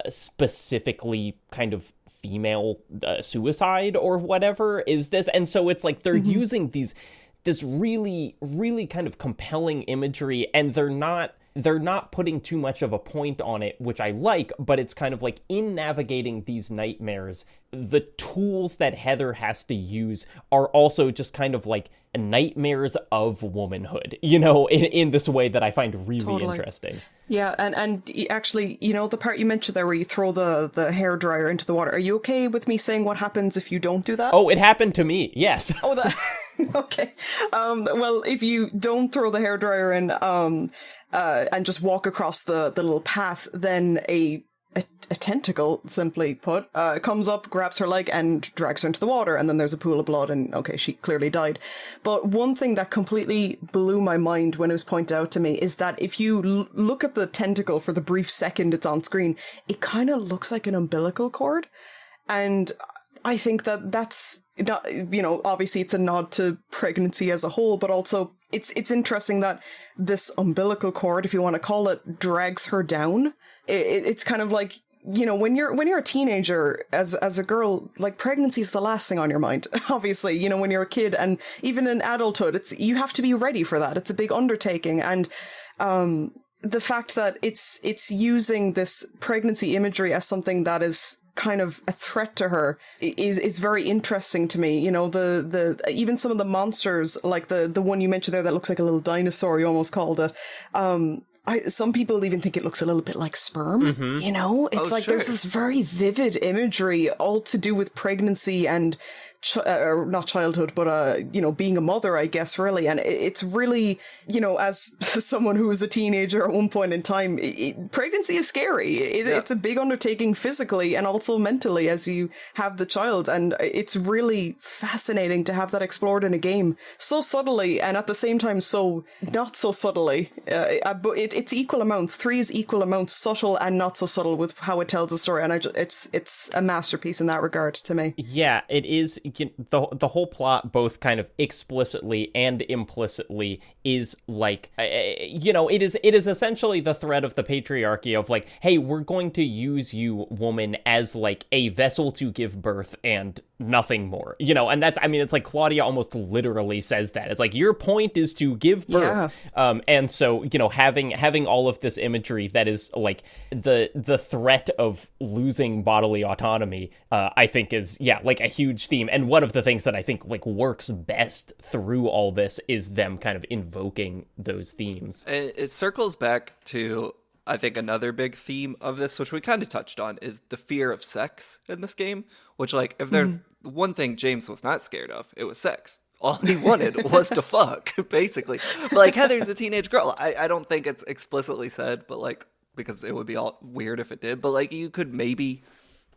specifically kind of female suicide or whatever is this. And so it's like they're using this really, really kind of compelling imagery, and they're not putting too much of a point on it, which I like, but it's kind of like in navigating these nightmares, the tools that Heather has to use are also just kind of like nightmares of womanhood, in this way that I find really interesting. Yeah, and actually, the part you mentioned there where you throw the hairdryer into the water, are you okay with me saying what happens if you don't do that? Oh, it happened to me, yes. Oh, that... Okay. Well, if you don't throw the hairdryer in and just walk across the little path, then a tentacle, simply put, comes up, grabs her leg, and drags her into the water, and then there's a pool of blood, and okay, she clearly died. But one thing that completely blew my mind when it was pointed out to me is that if you look at the tentacle for the brief second it's on screen, it kind of looks like an umbilical cord, and I think that's not, obviously it's a nod to pregnancy as a whole, but also it's interesting that this umbilical cord, if you want to call it, drags her down. It's kind of like, when you're a teenager, as a girl, like pregnancy is the last thing on your mind, obviously, when you're a kid, and even in adulthood, you have to be ready for that. It's a big undertaking. And the fact that it's using this pregnancy imagery as something that is kind of a threat to her is very interesting to me. The even some of the monsters, like the one you mentioned there that looks like a little dinosaur, you almost called it. Some people even think it looks a little bit like sperm, It's like, sure, there's this very vivid imagery all to do with pregnancy and not childhood, but being a mother, I guess, really. And it's really, as someone who was a teenager at one point in time, pregnancy is scary. It's a big undertaking physically and also mentally as you have the child, and it's really fascinating to have that explored in a game so subtly, and at the same time so not so subtly. But it's equal amounts. 3 is equal amounts subtle and not so subtle with how it tells the story, and it's a masterpiece in that regard to me. Yeah, it is. The whole plot, both kind of explicitly and implicitly, is like, it is essentially the threat of the patriarchy of like, hey, we're going to use you, woman, as like a vessel to give birth and nothing more, and that's, it's like Claudia almost literally says that. It's like, your point is to give birth. Yeah. And so, having all of this imagery that is like the threat of losing bodily autonomy, I think is, like a huge theme. And one of the things that I think like works best through all this is them kind of invoking those themes. It circles back to, I think, another big theme of this, which we kind of touched on, is the fear of sex in this game, which, like, if there's one thing James was not scared of, it was sex. All he wanted was to fuck, basically. But, like, Heather's a teenage girl. I don't think it's explicitly said, but, like, because it would be all weird if it did. But, like, you could maybe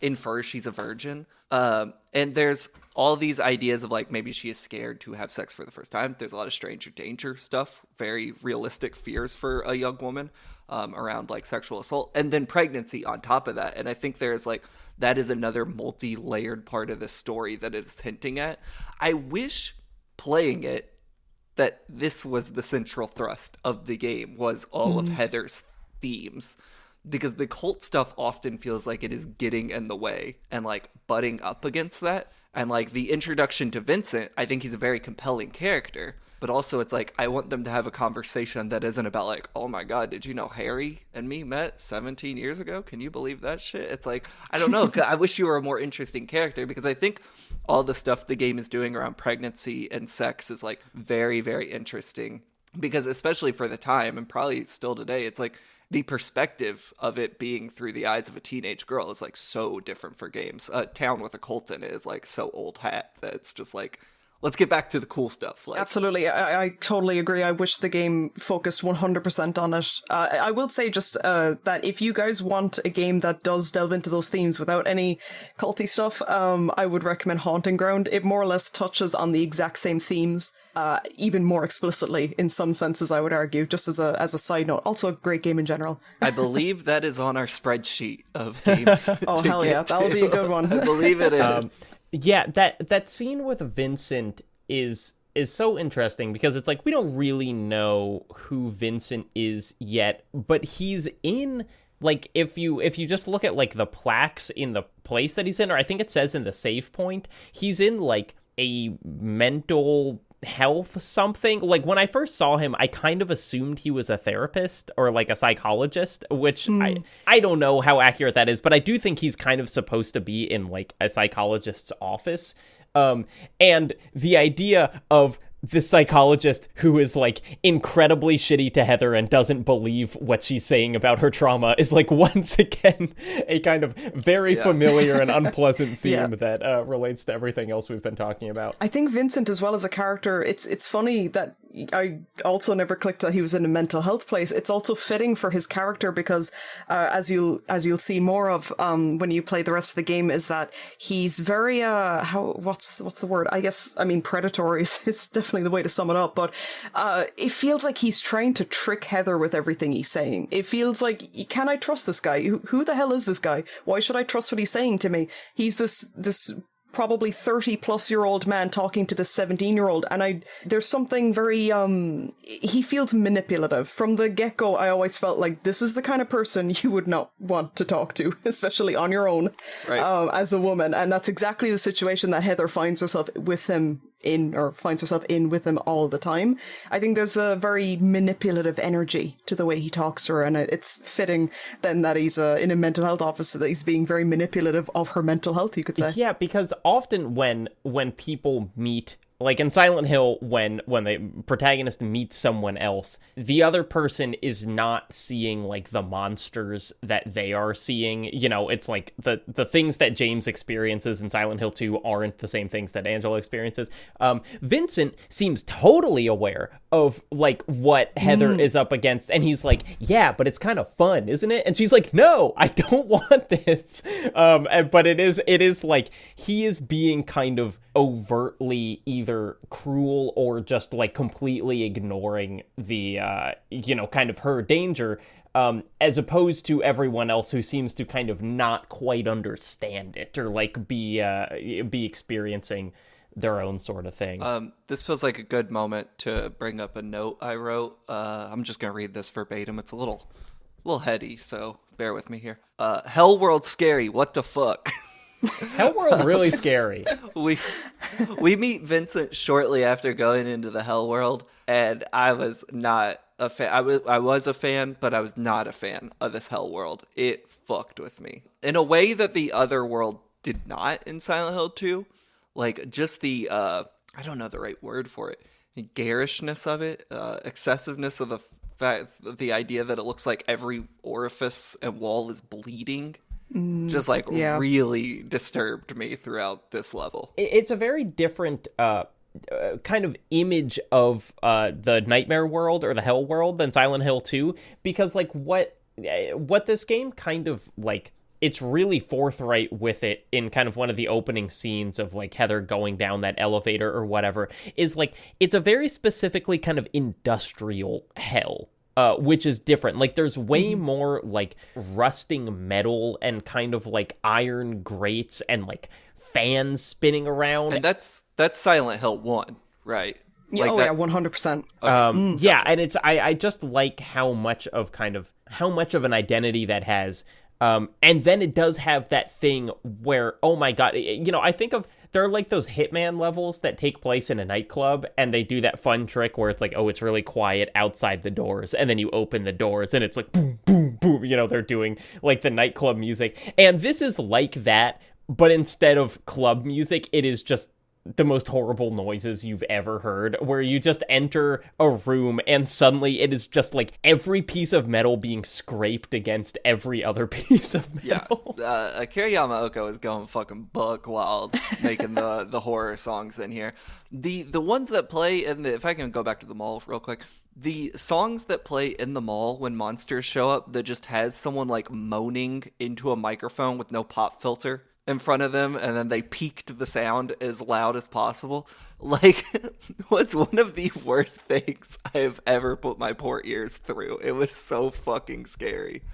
infer she's a virgin. And there's all these ideas of like maybe she is scared to have sex for the first time. There's a lot of stranger danger stuff, very realistic fears for a young woman around like sexual assault, and then pregnancy on top of that. And I think there's like that is another multi-layered part of this story that it's hinting at. I wish playing it that this was the central thrust of the game, was all of Heather's themes, because the cult stuff often feels like it is getting in the way and like butting up against that. And like the introduction to Vincent, I think he's a very compelling character, but also it's like I want them to have a conversation that isn't about like, oh my god, did you know Harry and me met 17 years ago? Can you believe that shit? It's like, I don't know. I wish you were a more interesting character, because I think all the stuff the game is doing around pregnancy and sex is like very, very interesting, because especially for the time and probably still today, it's like the perspective of it being through the eyes of a teenage girl is like so different for games. Town with a cult in it is like so old hat that it's just like, let's get back to the cool stuff. Like, absolutely. I totally agree. I wish the game focused 100% on it. I will say just that if you guys want a game that does delve into those themes without any culty stuff, I would recommend Haunting Ground. It more or less touches on the exact same themes, even more explicitly in some senses, I would argue, just as a side note. Also a great game in general. I believe that is on our spreadsheet of games. Oh, hell yeah. That'll be a good one. I believe it is. Yeah, that scene with Vincent is so interesting, because it's like we don't really know who Vincent is yet, but he's in, like, if you just look at like the plaques in the place that he's in, or I think it says in the save point, he's in like a mental health something. Like when I first saw him, I kind of assumed he was a therapist or like a psychologist, which I don't know how accurate that is, but I do think he's kind of supposed to be in like a psychologist's office. And the idea of this psychologist who is like incredibly shitty to Heather and doesn't believe what she's saying about her trauma is like once again a kind of very familiar and unpleasant theme that relates to everything else we've been talking about. I think Vincent as well as a character, it's funny that I also never clicked that he was in a mental health place. It's also fitting for his character because as you'll see more of when you play the rest of the game, is that he's very what's the word? I mean predatory is definitely the way to sum it up, but it feels like he's trying to trick Heather with everything he's saying. It feels like, can I trust this guy? Who the hell is this guy? Why should I trust what he's saying to me? He's this probably 30-plus-year-old man talking to this 17-year-old, and there's something very, he feels manipulative. From the get-go, I always felt like this is the kind of person you would not want to talk to, especially on your own, as a woman, and that's exactly the situation that Heather finds herself with him in, or finds herself in with him all the time. I think there's a very manipulative energy to the way he talks to her, and it's fitting then that he's in a mental health office, that he's being very manipulative of her mental health, you could say. Yeah, because often when people meet, like in Silent Hill, when the protagonist meets someone else, the other person is not seeing like the monsters that they are seeing. You know, it's like the things that James experiences in Silent Hill 2 aren't the same things that Angela experiences. Vincent seems totally aware of like what Heather is up against, and he's like, yeah, but it's kind of fun, isn't it? And she's like, no, I don't want this. But it is like he is being kind of overtly either cruel or just like completely ignoring the kind of her danger, as opposed to everyone else who seems to kind of not quite understand it or like be experiencing their own sort of thing. This feels like a good moment to bring up a note I wrote. I'm just gonna read this verbatim. It's a little heady, so bear with me here. Hell world scary, what the fuck? Hellworld really scary. We meet Vincent shortly after going into the Hell world, and I was not a fan. I was a fan, but I was not a fan of this Hell world. It fucked with me in a way that the other world did not in Silent Hill 2. Like just the I don't know the right word for it, the garishness of it, excessiveness of the idea that it looks like every orifice and wall is bleeding. Just like really disturbed me throughout this level. It's a very different kind of image of the Nightmare world or the Hell world than Silent Hill 2, because like what this game kind of like it's really forthright with it in kind of one of the opening scenes of like Heather going down that elevator or whatever, is like it's a very specifically kind of industrial hell. Which is different. Like, there's way more, like, rusting metal and kind of, like, iron grates and, like, fans spinning around. And that's Silent Hill 1, right? Yeah, Like yeah, 100%. Yeah, and it's I just like how much of an identity that has. And then it does have that thing where, oh my god, I think of, there are like those Hitman levels that take place in a nightclub, and they do that fun trick where it's like, oh, it's really quiet outside the doors, and then you open the doors, and it's like, boom, boom, boom, they're doing like the nightclub music. And this is like that, but instead of club music, it is just the most horrible noises you've ever heard, where you just enter a room and suddenly it is just like every piece of metal being scraped against every other piece of metal. Yeah, Akira Yamaoka is going fucking buck wild making the horror songs in here. The ones that play in the, if I can go back to the mall real quick, the songs that play in the mall when monsters show up that just has someone like moaning into a microphone with no pop filter in front of them, and then they peaked the sound as loud as possible, like, was one of the worst things I have ever put my poor ears through. It was so fucking scary.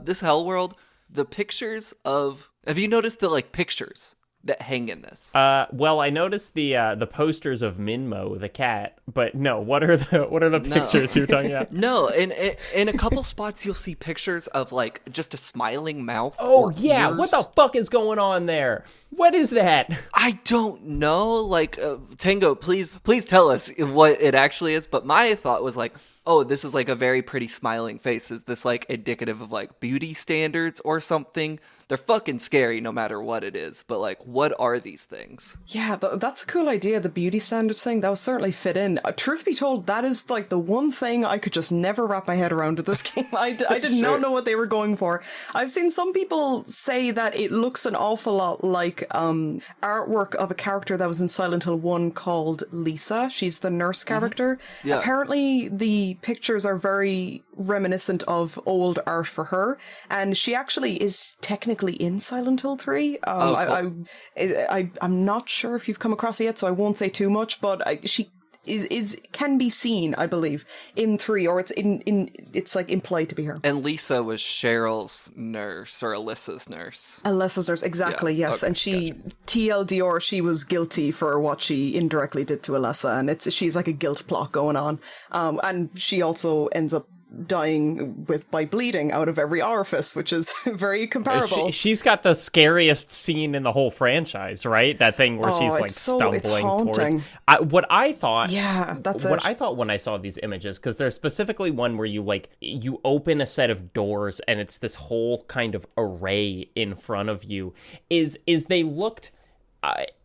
This Hell World, the pictures of, have you noticed the like pictures that hang in this? Well, I noticed the posters of Minmo the cat, but no, what are the pictures you're talking about? No, in a couple spots you'll see pictures of like just a smiling mouth. Oh or yeah, ears. what the fuck is going on there? What is that? I don't know. Like, Tango, please tell us what it actually is. But my thought was like, oh, this is like a very pretty smiling face. Is this like indicative of like beauty standards or something? They're fucking scary no matter what it is. But like, what are these things? Yeah, that's a cool idea, the beauty standards thing. That would certainly fit in. Truth be told, that is like the one thing I could just never wrap my head around with this game. I did not know what they were going for. I've seen some people say that it looks an awful lot like artwork of a character that was in Silent Hill 1 called Lisa. She's the nurse character. Yeah. Apparently, the pictures are very reminiscent of old art for her, and she actually is technically in Silent Hill 3. Cool. I'm not sure if you've come across it yet, so I won't say too much, but she is can be seen, I believe, in 3, or it's like implied to be her. And Lisa was Cheryl's nurse, or Alyssa's nurse. Alyssa's nurse, exactly, Yeah, yes. okay, And she, gotcha. TLDR, she was guilty for what she indirectly did to Alyssa, and she's like a guilt plot going on. And she also ends up dying by bleeding out of every orifice, which is very comparable. She's got the scariest scene in the whole franchise, right? That thing where she's like it's stumbling haunting. towards. What I thought, Yeah, that's what it. I thought when I saw these images, because there's specifically one where you open a set of doors and it's this whole kind of array in front of you. Is they looked.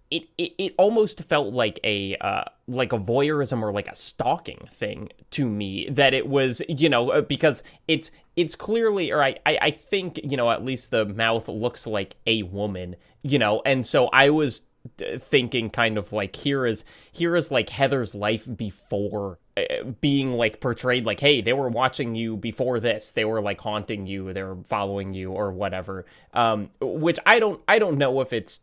It almost felt like a voyeurism or like a stalking thing to me, that it was, because it's clearly, or I think, at least the mouth looks like a woman, and so I was thinking kind of like, here is like Heather's life before being like portrayed, like, hey, they were watching you before this, they were like haunting you, they were following you or whatever, which I don't know if it's,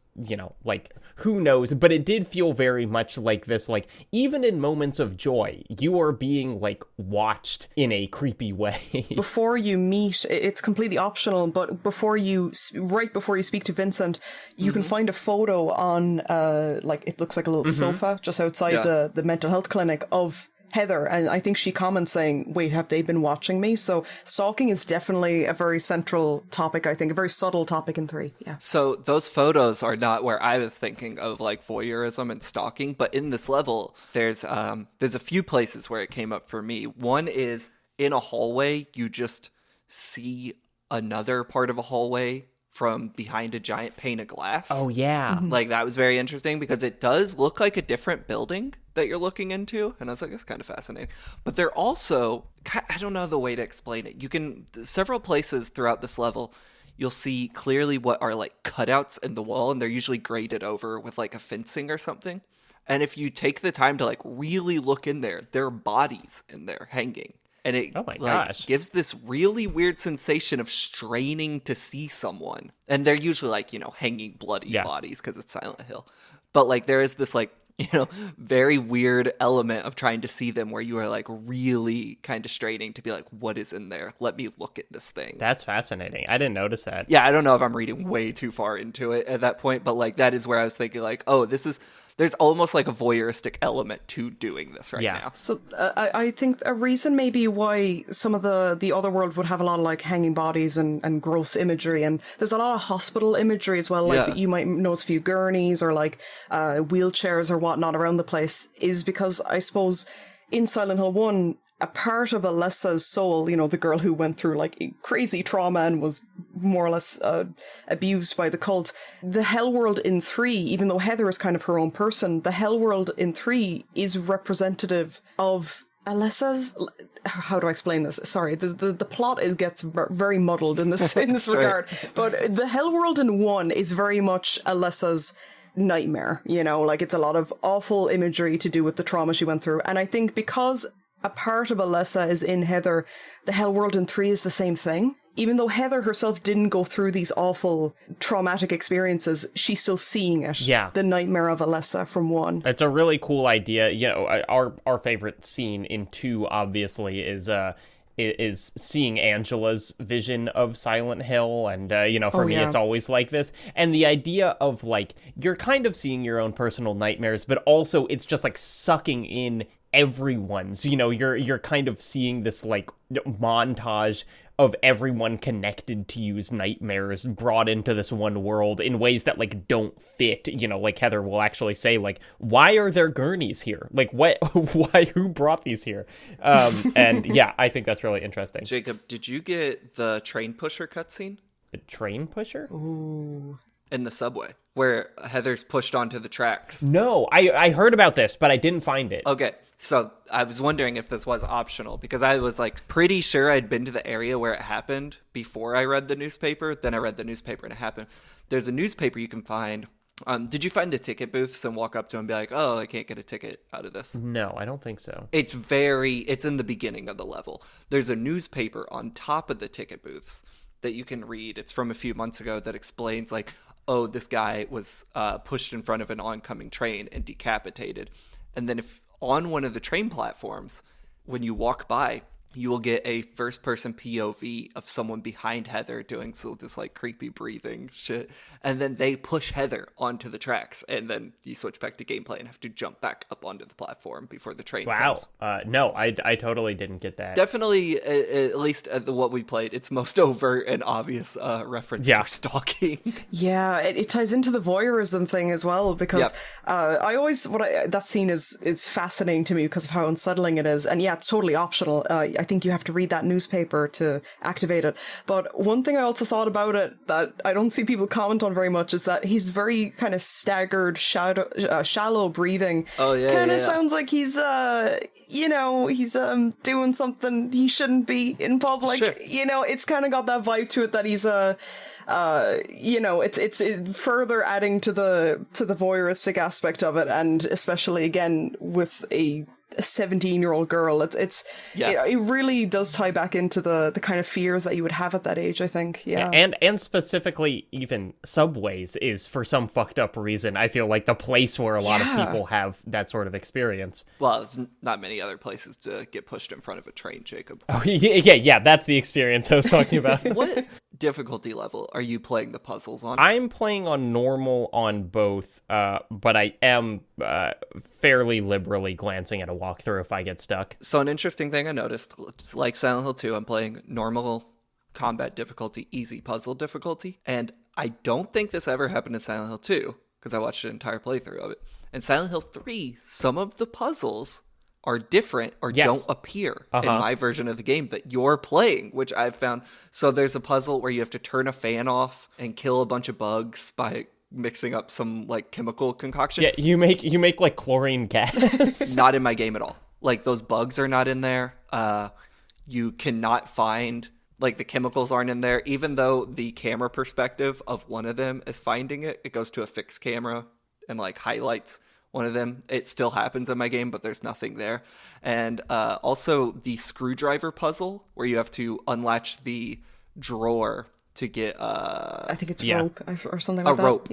like, who knows, but it did feel very much like this, like, even in moments of joy, you are being like watched in a creepy way. Before you meet, it's completely optional, but right before you speak to Vincent, you can find a photo on, like, it looks like a little sofa just outside the mental health clinic of Heather, and I think she comments saying, wait, have they been watching me? So stalking is definitely a very central topic, I think, a very subtle topic in 3. Yeah. So those photos are not where I was thinking of like voyeurism and stalking, but in this level, there's a few places where it came up for me. One is in a hallway, you just see another part of a hallway from behind a giant pane of glass. Oh, yeah. Like, that was very interesting because it does look like a different building that you're looking into. And I was like, that's kind of fascinating. But they're also, I don't know the way to explain it. You can, several places throughout this level, you'll see clearly what are like cutouts in the wall, and they're usually graded over with like a fencing or something. And if you take the time to like really look in there, there are bodies in there hanging. And it Oh my like gosh. gives this really weird sensation of straining to see someone. And they're usually like, hanging bloody bodies because it's Silent Hill. But like there is this like, very weird element of trying to see them where you are like really kind of straining to be like, what is in there? Let me look at this thing. That's fascinating. I didn't notice that. Yeah, I don't know if I'm reading way too far into it at that point, but like that is where I was thinking like, oh, there's almost like a voyeuristic element to doing this right now. So I think a reason maybe why some of the other world would have a lot of like hanging bodies and gross imagery, and there's a lot of hospital imagery as well, like that you might notice a few gurneys or like wheelchairs or whatnot around the place, is because I suppose in Silent Hill 1, a part of Alessa's soul, the girl who went through like a crazy trauma and was more or less abused by the cult. The Hell World in 3, even though Heather is kind of her own person, the Hell World in 3 is representative of Alessa's. How do I explain this? Sorry, the plot gets very muddled in this regard. But the Hell World in 1 is very much Alessa's nightmare. Like it's a lot of awful imagery to do with the trauma she went through, and I think because a part of Alessa is in Heather, the Hell World in 3 is the same thing. Even though Heather herself didn't go through these awful traumatic experiences, she's still seeing it. Yeah. The nightmare of Alessa from 1. It's a really cool idea. Our favorite scene in 2 obviously is seeing Angela's vision of Silent Hill, and for me it's always like this, and the idea of like you're kind of seeing your own personal nightmares, but also it's just like sucking in everyone's. You're kind of seeing this like montage of everyone connected to you's nightmares brought into this one world in ways that like don't fit. Like Heather will actually say like, why are there gurneys here? Like who brought these here? And yeah, I think that's really interesting. Jacob, did you get the train pusher cutscene? The train pusher? Ooh. In the subway, where Heather's pushed onto the tracks. No, I heard about this, but I didn't find it. Okay, so I was wondering if this was optional, because I was like pretty sure I'd been to the area where it happened before I read the newspaper. Then I read the newspaper and it happened. There's a newspaper you can find. Did you find the ticket booths and walk up to them and be like, oh, I can't get a ticket out of this? No, I don't think so. It's in the beginning of the level. There's a newspaper on top of the ticket booths that you can read. It's from a few months ago that explains like, oh, this guy was pushed in front of an oncoming train and decapitated. And then if on one of the train platforms, when you walk by, you will get a first-person POV of someone behind Heather doing this like creepy breathing shit, and then they push Heather onto the tracks, and then you switch back to gameplay and have to jump back up onto the platform before the train comes. No, I totally didn't get that. Definitely, at least what we played, it's most overt and obvious reference to stalking. Yeah, it ties into the voyeurism thing as well, because that scene is fascinating to me because of how unsettling it is, and yeah, it's totally optional. I think you have to read that newspaper to activate it. But one thing I also thought about it that I don't see people comment on very much is that he's very kind of staggered, shallow breathing. Oh yeah, kind of sounds like he's he's doing something he shouldn't be in public. Sure. It's kind of got that vibe to it that he's it's further adding to the voyeuristic aspect of it, and especially again with a 17-year-old girl, it really does tie back into the kind of fears that you would have at that age, I think. Yeah. And specifically even subways is, for some fucked up reason, I feel like the place where a lot of people have that sort of experience. Well, there's not many other places to get pushed in front of a train, Jacob. Oh, yeah, that's the experience I was talking about. What difficulty level are you playing the puzzles on? I'm playing on normal on both, but I am fairly liberally glancing at a walkthrough if I get stuck. So an interesting thing I noticed, just like Silent Hill 2, I'm playing normal combat difficulty, easy puzzle difficulty, and I don't think this ever happened in Silent Hill 2, because I watched an entire playthrough of it. In Silent Hill 3, some of the puzzles are different or don't appear in my version of the game that you're playing, which I've found. So there's a puzzle where you have to turn a fan off and kill a bunch of bugs by mixing up some like chemical concoction. Yeah, you make like chlorine gas. Not in my game at all. Like those bugs are not in there. You cannot find, like, the chemicals aren't in there, even though the camera perspective of one of them is finding it. It goes to a fixed camera and like highlights one of them. It still happens in my game, but there's nothing there. And also the screwdriver puzzle, where you have to unlatch the drawer to get I think it's rope or something like that. A rope.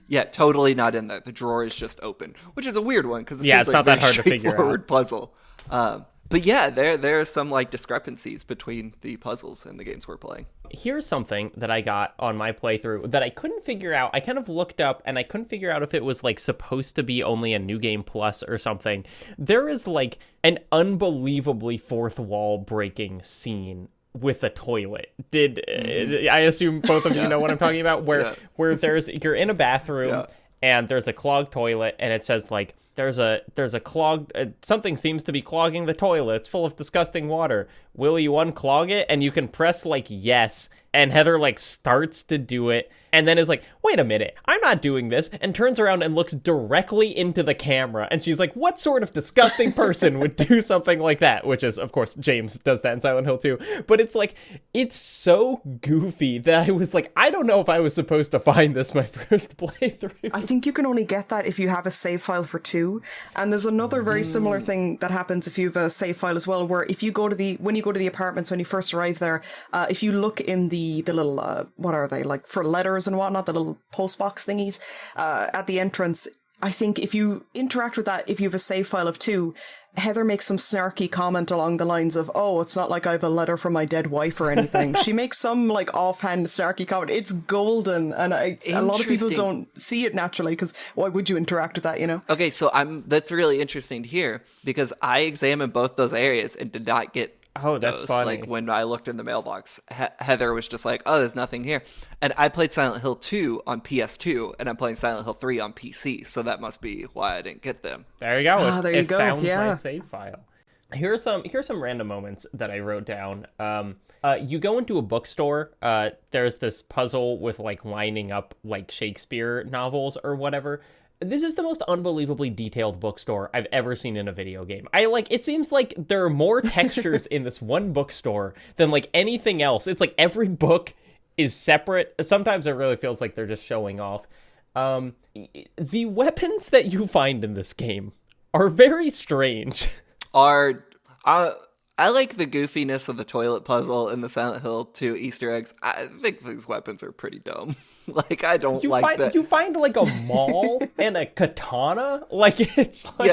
Yeah, totally not in there. The drawer is just open, which is a weird one because it's not that hard to figure out. Puzzle. But yeah, there are some like discrepancies between the puzzles in the games we're playing. Here's something that I got on my playthrough that I couldn't figure out. I kind of looked up and I couldn't figure out if it was like supposed to be only a New Game Plus or something. There is like an unbelievably fourth wall breaking scene with a toilet. I assume both of you know what I'm talking about, where you're in a bathroom and there's a clogged toilet and it says like there's a clogged something seems to be clogging the toilet. It's full of disgusting water. Will you unclog it? And you can press like yes, and Heather like starts to do it and then is like, wait a minute, I'm not doing this, and turns around and looks directly into the camera, and she's like, what sort of disgusting person would do something like that? Which is, of course, James does that in Silent Hill 2. But it's like, it's so goofy that I was like, I don't know if I was supposed to find this my first playthrough. I think you can only get that if you have a save file for 2. And there's another very similar thing that happens if you have a save file as well, where if you go to when you go to the apartments, when you first arrive there, if you look in the little, what are they, like for letters and whatnot, the little postbox thingies at the entrance, I think if you interact with that, if you have a save file of 2, Heather makes some snarky comment along the lines of, oh, it's not like I have a letter from my dead wife or anything. She makes some like offhand snarky comment. It's golden, and a lot of people don't see it naturally, because why would you interact with that, you know? Okay, so that's really interesting to hear, because I examined both those areas and did not get that's funny. Like when I looked in the mailbox, Heather was just like, oh, there's nothing here. And I played Silent Hill 2 on PS2, and I'm playing Silent Hill 3 on PC, so that must be why I didn't get them. There you go. There you go. Found my save file. Here's some random moments that I wrote down. You go into a bookstore. There's this puzzle with like lining up like Shakespeare novels or whatever. This is the most unbelievably detailed bookstore I've ever seen in a video game. It seems like there are more textures in this one bookstore than like anything else. It's like every book is separate. Sometimes it really feels like they're just showing off. The weapons that you find in this game are very strange. I like the goofiness of the toilet puzzle and the Silent Hill 2 Easter eggs. I think these weapons are pretty dumb. Like, I don't like that. You find like a maul and a katana? Like, it's like...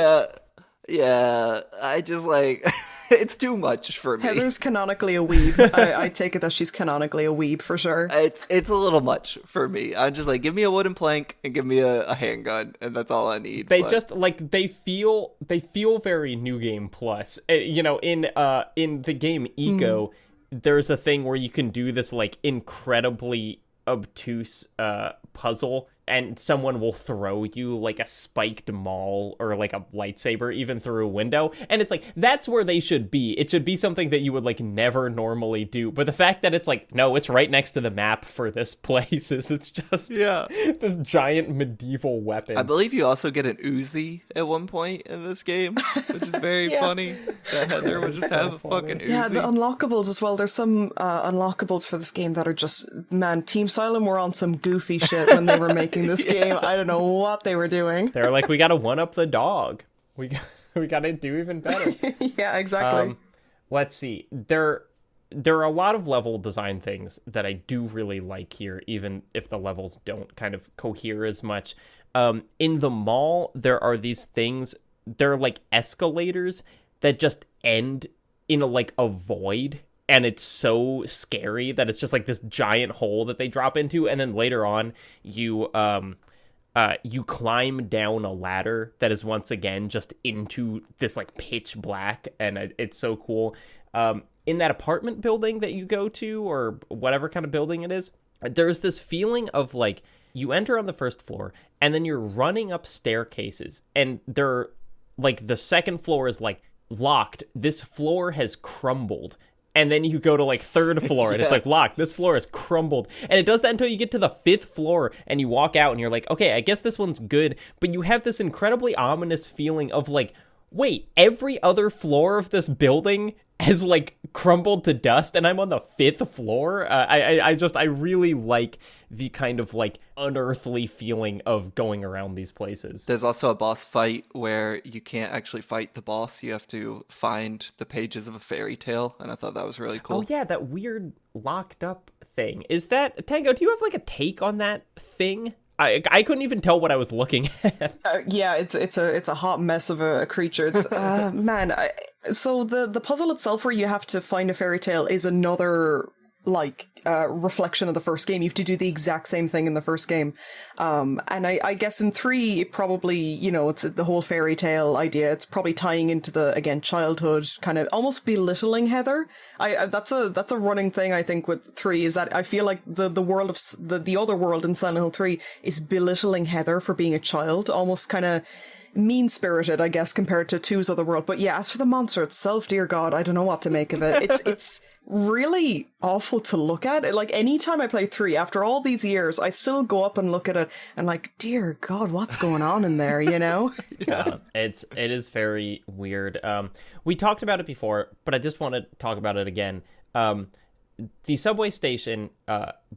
Yeah. I just like... It's too much for me. Heather's canonically a weeb. I take it that she's canonically a weeb for sure. It's a little much for me. I'm just like, give me a wooden plank and give me a handgun, and that's all I need. They feel very New Game Plus. You know, in the game Eco, there's a thing where you can do this like incredibly obtuse puzzle, and someone will throw you like a spiked maul or like a lightsaber even through a window, and it's like, that's where they should be. It should be something that you would like never normally do, but the fact that it's like, no, it's right next to the map for this place is it's just this giant medieval weapon. I believe you also get an Uzi at one point in this game, which is very funny that Heather would just have a fucking Uzi. Yeah, the unlockables as well. There's some unlockables for this game that are just, man, Team Silent were on some goofy shit when they were making this game. I don't know what they were doing. They're like, we gotta one up the dog. We gotta do even better. Yeah, exactly. Let's see. There are a lot of level design things that I do really like here, even if the levels don't kind of cohere as much. In the mall, there are these things. They're like escalators that just end in a void. And it's so scary that it's just like this giant hole that they drop into. And then later on, you climb down a ladder that is once again just into this like pitch black. And it's so cool. In that apartment building that you go to, or whatever kind of building it is, there's this feeling of like, you enter on the first floor and then you're running up staircases. And they're like, the second floor is like locked. This floor has crumbled. And then you go to like third floor and it's like locked. This floor is crumbled. And it does that until you get to the fifth floor and you walk out and you're like, okay, I guess this one's good. But you have this incredibly ominous feeling of like, wait, every other floor of this building has like crumbled to dust and I'm on the 5th floor. I really like the kind of like unearthly feeling of going around these places. There's also a boss fight where you can't actually fight the boss. You have to find the pages of a fairy tale, and I thought that was really cool. Oh yeah, that weird locked up thing. Is that, Tango, do you have like a take on that thing? I couldn't even tell what I was looking at. Yeah, it's a hot mess of a creature. It's so the puzzle itself, where you have to find a fairy tale, is another like reflection of the first game. You have to do the exact same thing in the first game, and I guess in 3 it probably, you know, it's the whole fairy tale idea. It's probably tying into the, again, childhood, kind of almost belittling Heather. That's a running thing, I think, with 3, is that I feel like the world of the other world in Silent Hill 3 is belittling Heather for being a child, almost kind of mean-spirited, I guess, compared to 2's other world. But yeah, as for the monster itself, dear God, I don't know what to make of it. It's really awful to look at. Like, anytime I play 3, after all these years, I still go up and look at it and like, dear God, what's going on in there, you know? Yeah, it is very weird. We talked about it before, but I just want to talk about it again. The subway station,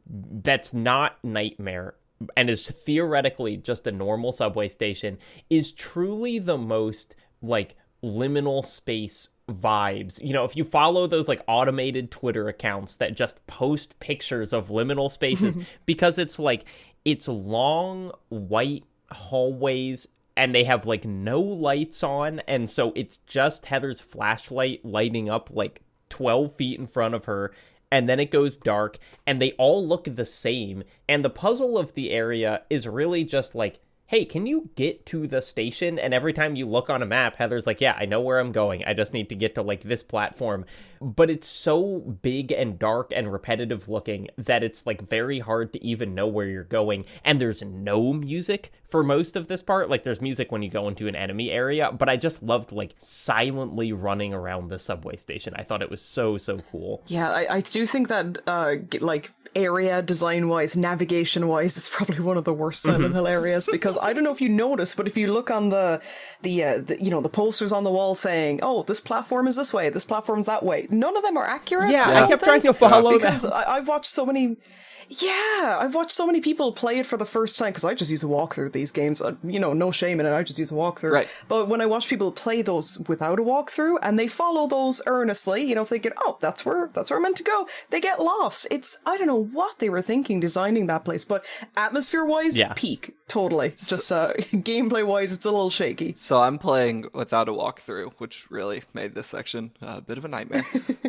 that's not Nightmare, and is theoretically just a normal subway station, is truly the most like liminal space vibes. You know, if you follow those like automated Twitter accounts that just post pictures of liminal spaces, because it's like, it's long white hallways and they have like no lights on, and so it's just Heather's flashlight lighting up like 12 feet in front of her, and then it goes dark, and they all look the same, and the puzzle of the area is really just like, hey, can you get to the station? And every time you look on a map, Heather's like, yeah, I know where I'm going. I just need to get to like this platform. But it's so big and dark and repetitive looking that it's like very hard to even know where you're going. And there's no music for most of this part. Like, there's music when you go into an enemy area, but I just loved like silently running around the subway station. I thought it was so cool. Yeah, I do think that like area design wise, navigation wise, it's probably one of the worst Silent Hill areas, because I don't know if you noticed, but if you look on the you know, the posters on the wall saying, oh, this platform is this way, this platform's that way, none of them are accurate. Yeah. I kept trying to follow because I've watched so many. Yeah, I've watched so many people play it for the first time, because I just use a walkthrough these games. You know, no shame in it, I just use a walkthrough. Right. But when I watch people play those without a walkthrough, and they follow those earnestly, you know, thinking, oh, that's where I'm meant to go, they get lost. I don't know what they were thinking designing that place, but atmosphere-wise, peak. Totally. Just gameplay-wise, it's a little shaky. So I'm playing without a walkthrough, which really made this section a bit of a nightmare.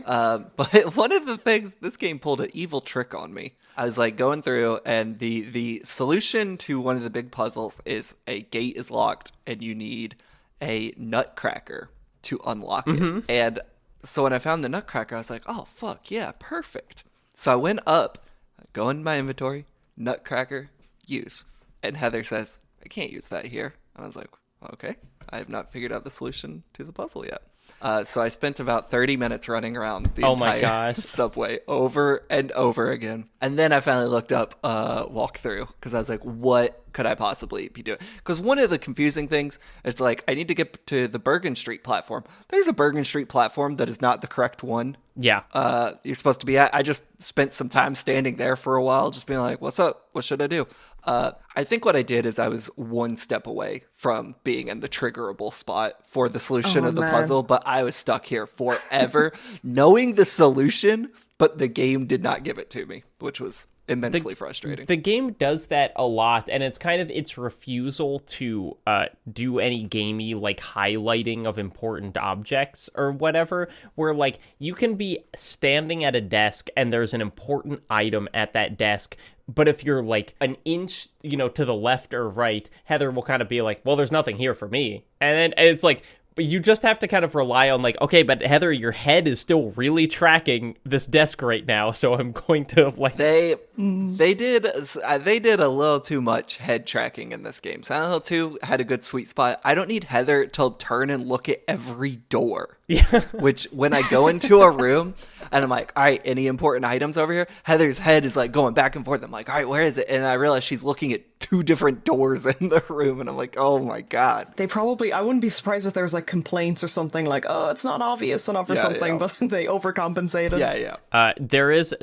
But one of the things, this game pulled an evil trick on me. I was like going through, and the solution to one of the big puzzles is a gate is locked and you need a nutcracker to unlock it. And so when I found the nutcracker, I was like, oh, fuck, yeah, perfect. So I went up, go in my inventory, nutcracker, use. And Heather says, I can't use that here. And I was like, okay, I have not figured out the solution to the puzzle yet. So I spent about 30 minutes running around the entire subway over and over again. And then I finally looked up walkthrough, because I was like, what could I possibly be doing? Because one of the confusing things, it's like, I need to get to the Bergen Street platform. There's a Bergen Street platform that is not the correct one. Yeah. You're supposed to be at. I just spent some time standing there for a while, just being like, what's up? What should I do? I think what I did is I was one step away from being in the triggerable spot for the solution of the puzzle, but I was stuck here forever, knowing the solution, but the game did not give it to me, which was immensely frustrating. The game does that a lot, and it's kind of its refusal to do any gamey like highlighting of important objects or whatever, where like you can be standing at a desk and there's an important item at that desk, but if you're like an inch, you know, to the left or right, Heather will kind of be like, well, there's nothing here for me. And then it's like, but you just have to kind of rely on like, okay, but Heather, your head is still really tracking this desk right now, so I'm going to like... They did a little too much head tracking in this game. Silent Hill 2 had a good sweet spot. I don't need Heather to turn and look at every door. Yeah. Which, when I go into a room and I'm like, all right, any important items over here? Heather's head is like going back and forth. I'm like, all right, where is it? And I realize she's looking at 2 2 different doors in the room, and I'm like, oh my god. They probably, I wouldn't be surprised if there was like complaints or something like, oh, it's not obvious enough or something, but they overcompensated. Yeah. There's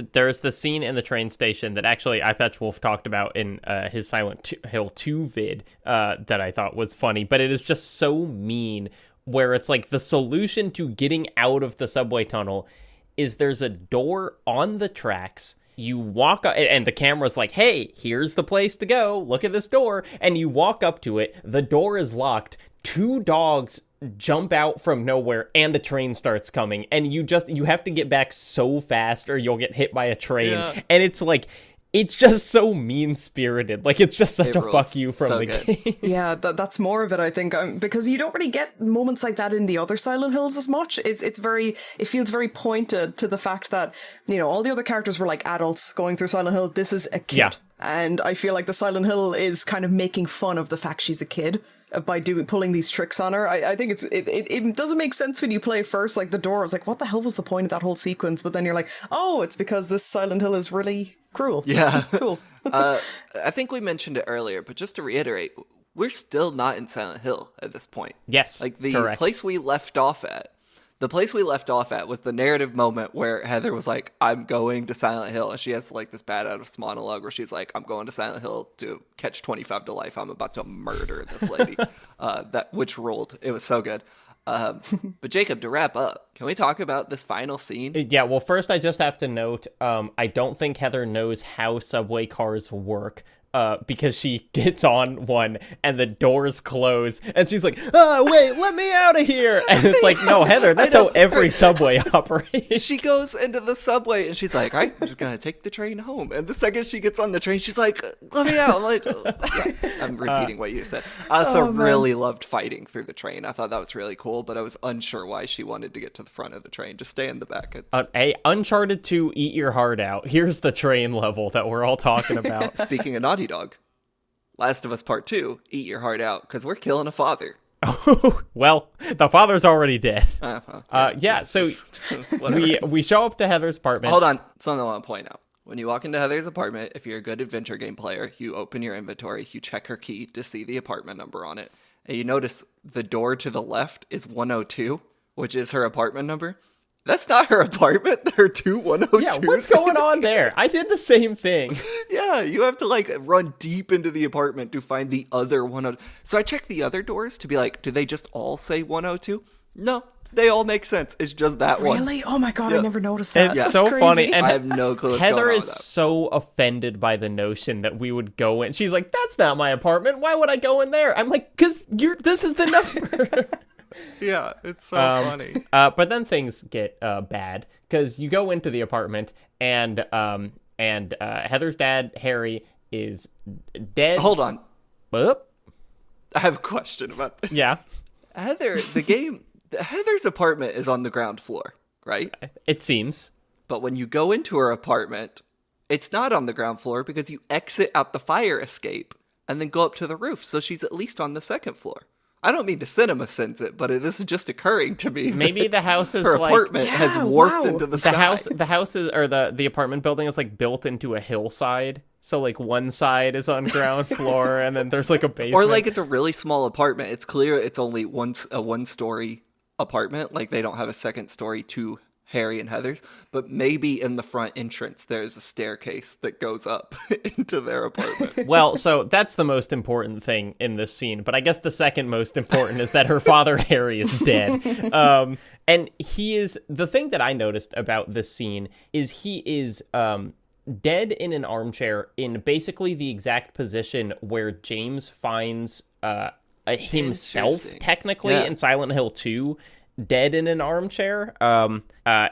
the scene in the train station that actually iPatch Wolf talked about in his Silent Hill 2 vid that I thought was funny, but it is just so mean, where it's like the solution to getting out of the subway tunnel is there's a door on the tracks. You walk up, and the camera's like, hey, here's the place to go. Look at this door. And you walk up to it. The door is locked. 2 dogs jump out from nowhere, and the train starts coming. And you have to get back so fast or you'll get hit by a train. Yeah. And it's like, it's just so mean-spirited. Like, it's just such a rules. Fuck you from so the good. game. Yeah, that's more of it, I think, because you don't really get moments like that in the other Silent Hills as much. It feels very pointed to the fact that, you know, all the other characters were like adults going through Silent Hill. This is a kid. Yeah. And I feel like the Silent Hill is kind of making fun of the fact she's a kid by pulling these tricks on her. I think it doesn't make sense when you play first. Like, the door is like, what the hell was the point of that whole sequence? But then you're like, oh, it's because this Silent Hill is really cruel. Yeah. Cool. I think we mentioned it earlier, but just to reiterate, we're still not in Silent Hill at this point. Yes, like the correct. place we left off at was the narrative moment where Heather was like, I'm going to Silent Hill, and she has like this badass monologue where she's like, I'm going to Silent Hill to catch 25 to life. I'm about to murder this lady. Which ruled. It was so good. But Jacob, to wrap up, can we talk about this final scene? Yeah, well, first I just have to note, I don't think Heather knows how subway cars work. Because she gets on one and the doors close and she's like, oh, wait, let me out of here. And it's like, no, Heather, that's how every subway operates. She goes into the subway and she's like, all right, I'm just going to take the train home. And the second she gets on the train, she's like, let me out. I'm like, I'm repeating what you said. I also really loved fighting through the train. I thought that was really cool, but I was unsure why she wanted to get to the front of the train. Just stay in the back. Hey, Uncharted 2, eat your heart out. Here's the train level that we're all talking about. Speaking of Naughty Dog, Last of Us Part 2, eat your heart out, because we're killing a father. Oh, well, the father's already dead. So we show up to Heather's apartment. Hold on, something I want to point out. When you walk into Heather's apartment, if you're a good adventure game player, you open your inventory, you check her key to see the apartment number on it, and you notice the door to the left is 102, which is her apartment number. That's not her apartment. There are 2 102s. Yeah, what's going on there? I did the same thing. Yeah, you have to like run deep into the apartment to find the other 102. So I checked the other doors to be like, do they just all say 102? No, they all make sense. It's just that one. Really? Oh my god, I never noticed that. It's That's so crazy. funny. And I have no clue what's Heather going on is with that. so offended by the notion that we would go in. She's like, that's not my apartment. Why would I go in there? I'm like, because this is the number. Yeah, it's so funny. But then things get bad because you go into the apartment and Heather's dad, Harry, is dead. Hold on. Oop. I have a question about this. Yeah. Heather's apartment is on the ground floor, right? It seems. But when you go into her apartment, it's not on the ground floor because you exit out the fire escape and then go up to the roof. So she's at least on the second floor. I don't mean to cinema sense it, but this is just occurring to me. Maybe the house is her like apartment has warped into the sky. The house is, or the apartment building is like built into a hillside. So like one side is on ground floor and then there's like a basement. Or like it's a really small apartment. It's clear it's only a 1-story apartment. Like they don't have a second story to Harry and Heather's, but maybe in the front entrance there's a staircase that goes up into their apartment. Well, so that's the most important thing in this scene, but I guess the second most important is that her father Harry is dead. And he is, the thing that I noticed about this scene is he is dead in an armchair in basically the exact position where James finds himself technically in Silent Hill 2. Dead in an armchair.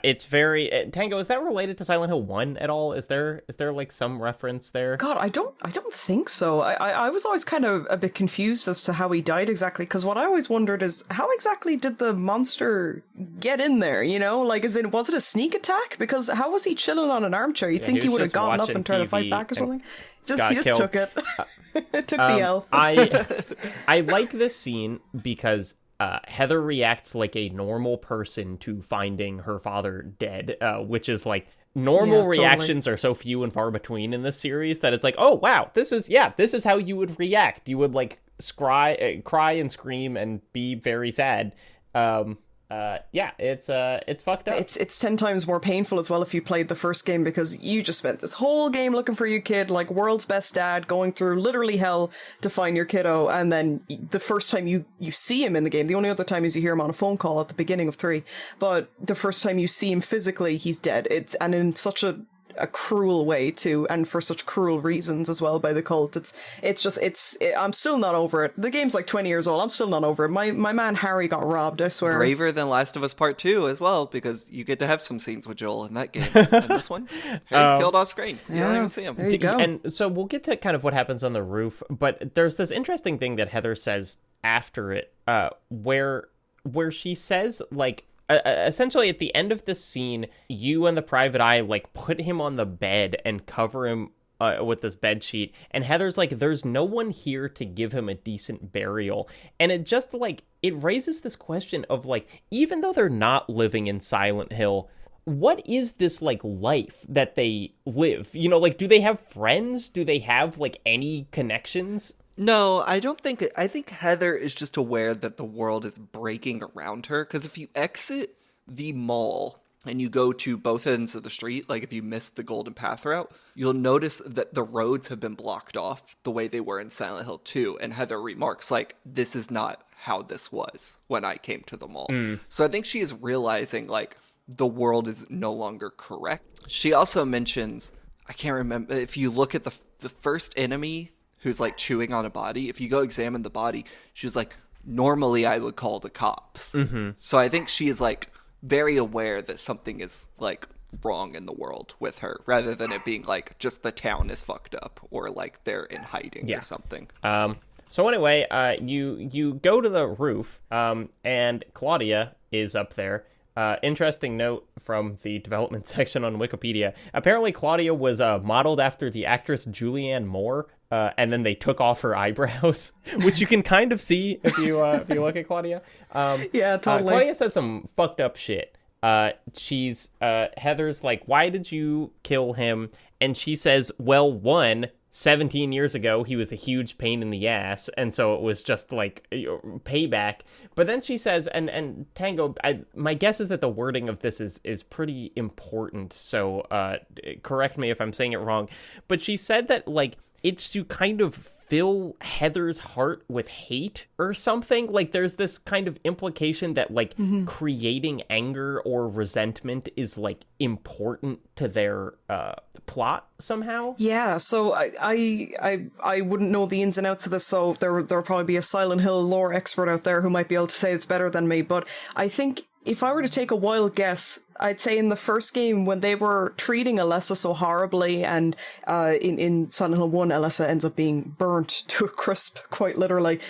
It's very Tango. Is that related to Silent Hill 1 at all? Is there like some reference there? God, I don't think so. I was always kind of a bit confused as to how he died exactly, because what I always wondered is how exactly did the monster get in there? You know, like was it a sneak attack? Because how was he chilling on an armchair? You think he would have gotten up and tried to fight back or something? He just took it. Took the L. I like this scene because Heather reacts like a normal person to finding her father dead, which is like normal totally. reactions are so few and far between in this series that it's like, oh wow, this is how you would react. You would like cry and scream and be very sad. It's fucked up. It's 10 times more painful as well if you played the first game, because you just spent this whole game looking for your kid, like world's best dad, going through literally hell to find your kiddo, and then the first time you see him in the game, the only other time is you hear him on a phone call at the beginning of 3, but the first time you see him physically, he's dead. And in such a cruel way too, and for such cruel reasons as well by the cult. I'm still not over it. The game's like 20 years old. I'm still not over it. My man Harry got robbed, I swear. Braver than Last of Us Part 2 as well, because you get to have some scenes with Joel in that game. And this one, Harry's killed off screen. You don't even see him. There you go. And so we'll get to kind of what happens on the roof, but there's this interesting thing that Heather says after it, where she says, like, essentially at the end of this scene, you and the Private Eye like put him on the bed and cover him with this bed sheet, and Heather's like, there's no one here to give him a decent burial. And it just like, it raises this question of like, even though they're not living in Silent Hill, what is this like life that they live? You know, like, do they have friends? Do they have like any connections? No, I don't think... I think Heather is just aware that the world is breaking around her, because if you exit the mall and you go to both ends of the street, like if you missed the Golden Path route, you'll notice that the roads have been blocked off the way they were in Silent Hill 2, and Heather remarks, like, this is not how this was when I came to the mall. So I think she is realizing, like, the world is no longer correct. She also mentions, I can't remember, if you look at the first enemy who's like chewing on a body, if you go examine the body, she was like, normally I would call the cops. So I think she is like very aware that something is like wrong in the world with her, rather than it being like just the town is fucked up or like they're in hiding or something. So anyway, you go to the roof, and Claudia is up there. Interesting note from the development section on Wikipedia. Apparently, Claudia was modeled after the actress Julianne Moore, and then they took off her eyebrows, which you can kind of see if you look at Claudia. Yeah, totally. Claudia says some fucked up shit. Heather's like, why did you kill him? And she says, well, 17 years ago, he was a huge pain in the ass, and so it was just like payback. But then she says, and Tango, my guess is that the wording of this is pretty important, so correct me if I'm saying it wrong. But she said that like it's to kind of fill Heather's heart with hate or something. Like there's this kind of implication that like creating anger or resentment is like important to their plot somehow. Yeah, so I wouldn't know the ins and outs of this, so there'll probably be a Silent Hill lore expert out there who might be able to say it's better than me, but I think if I were to take a wild guess, I'd say in the first game, when they were treating Alessa so horribly, and in Silent Hill 1, Alessa ends up being burnt to a crisp, quite literally,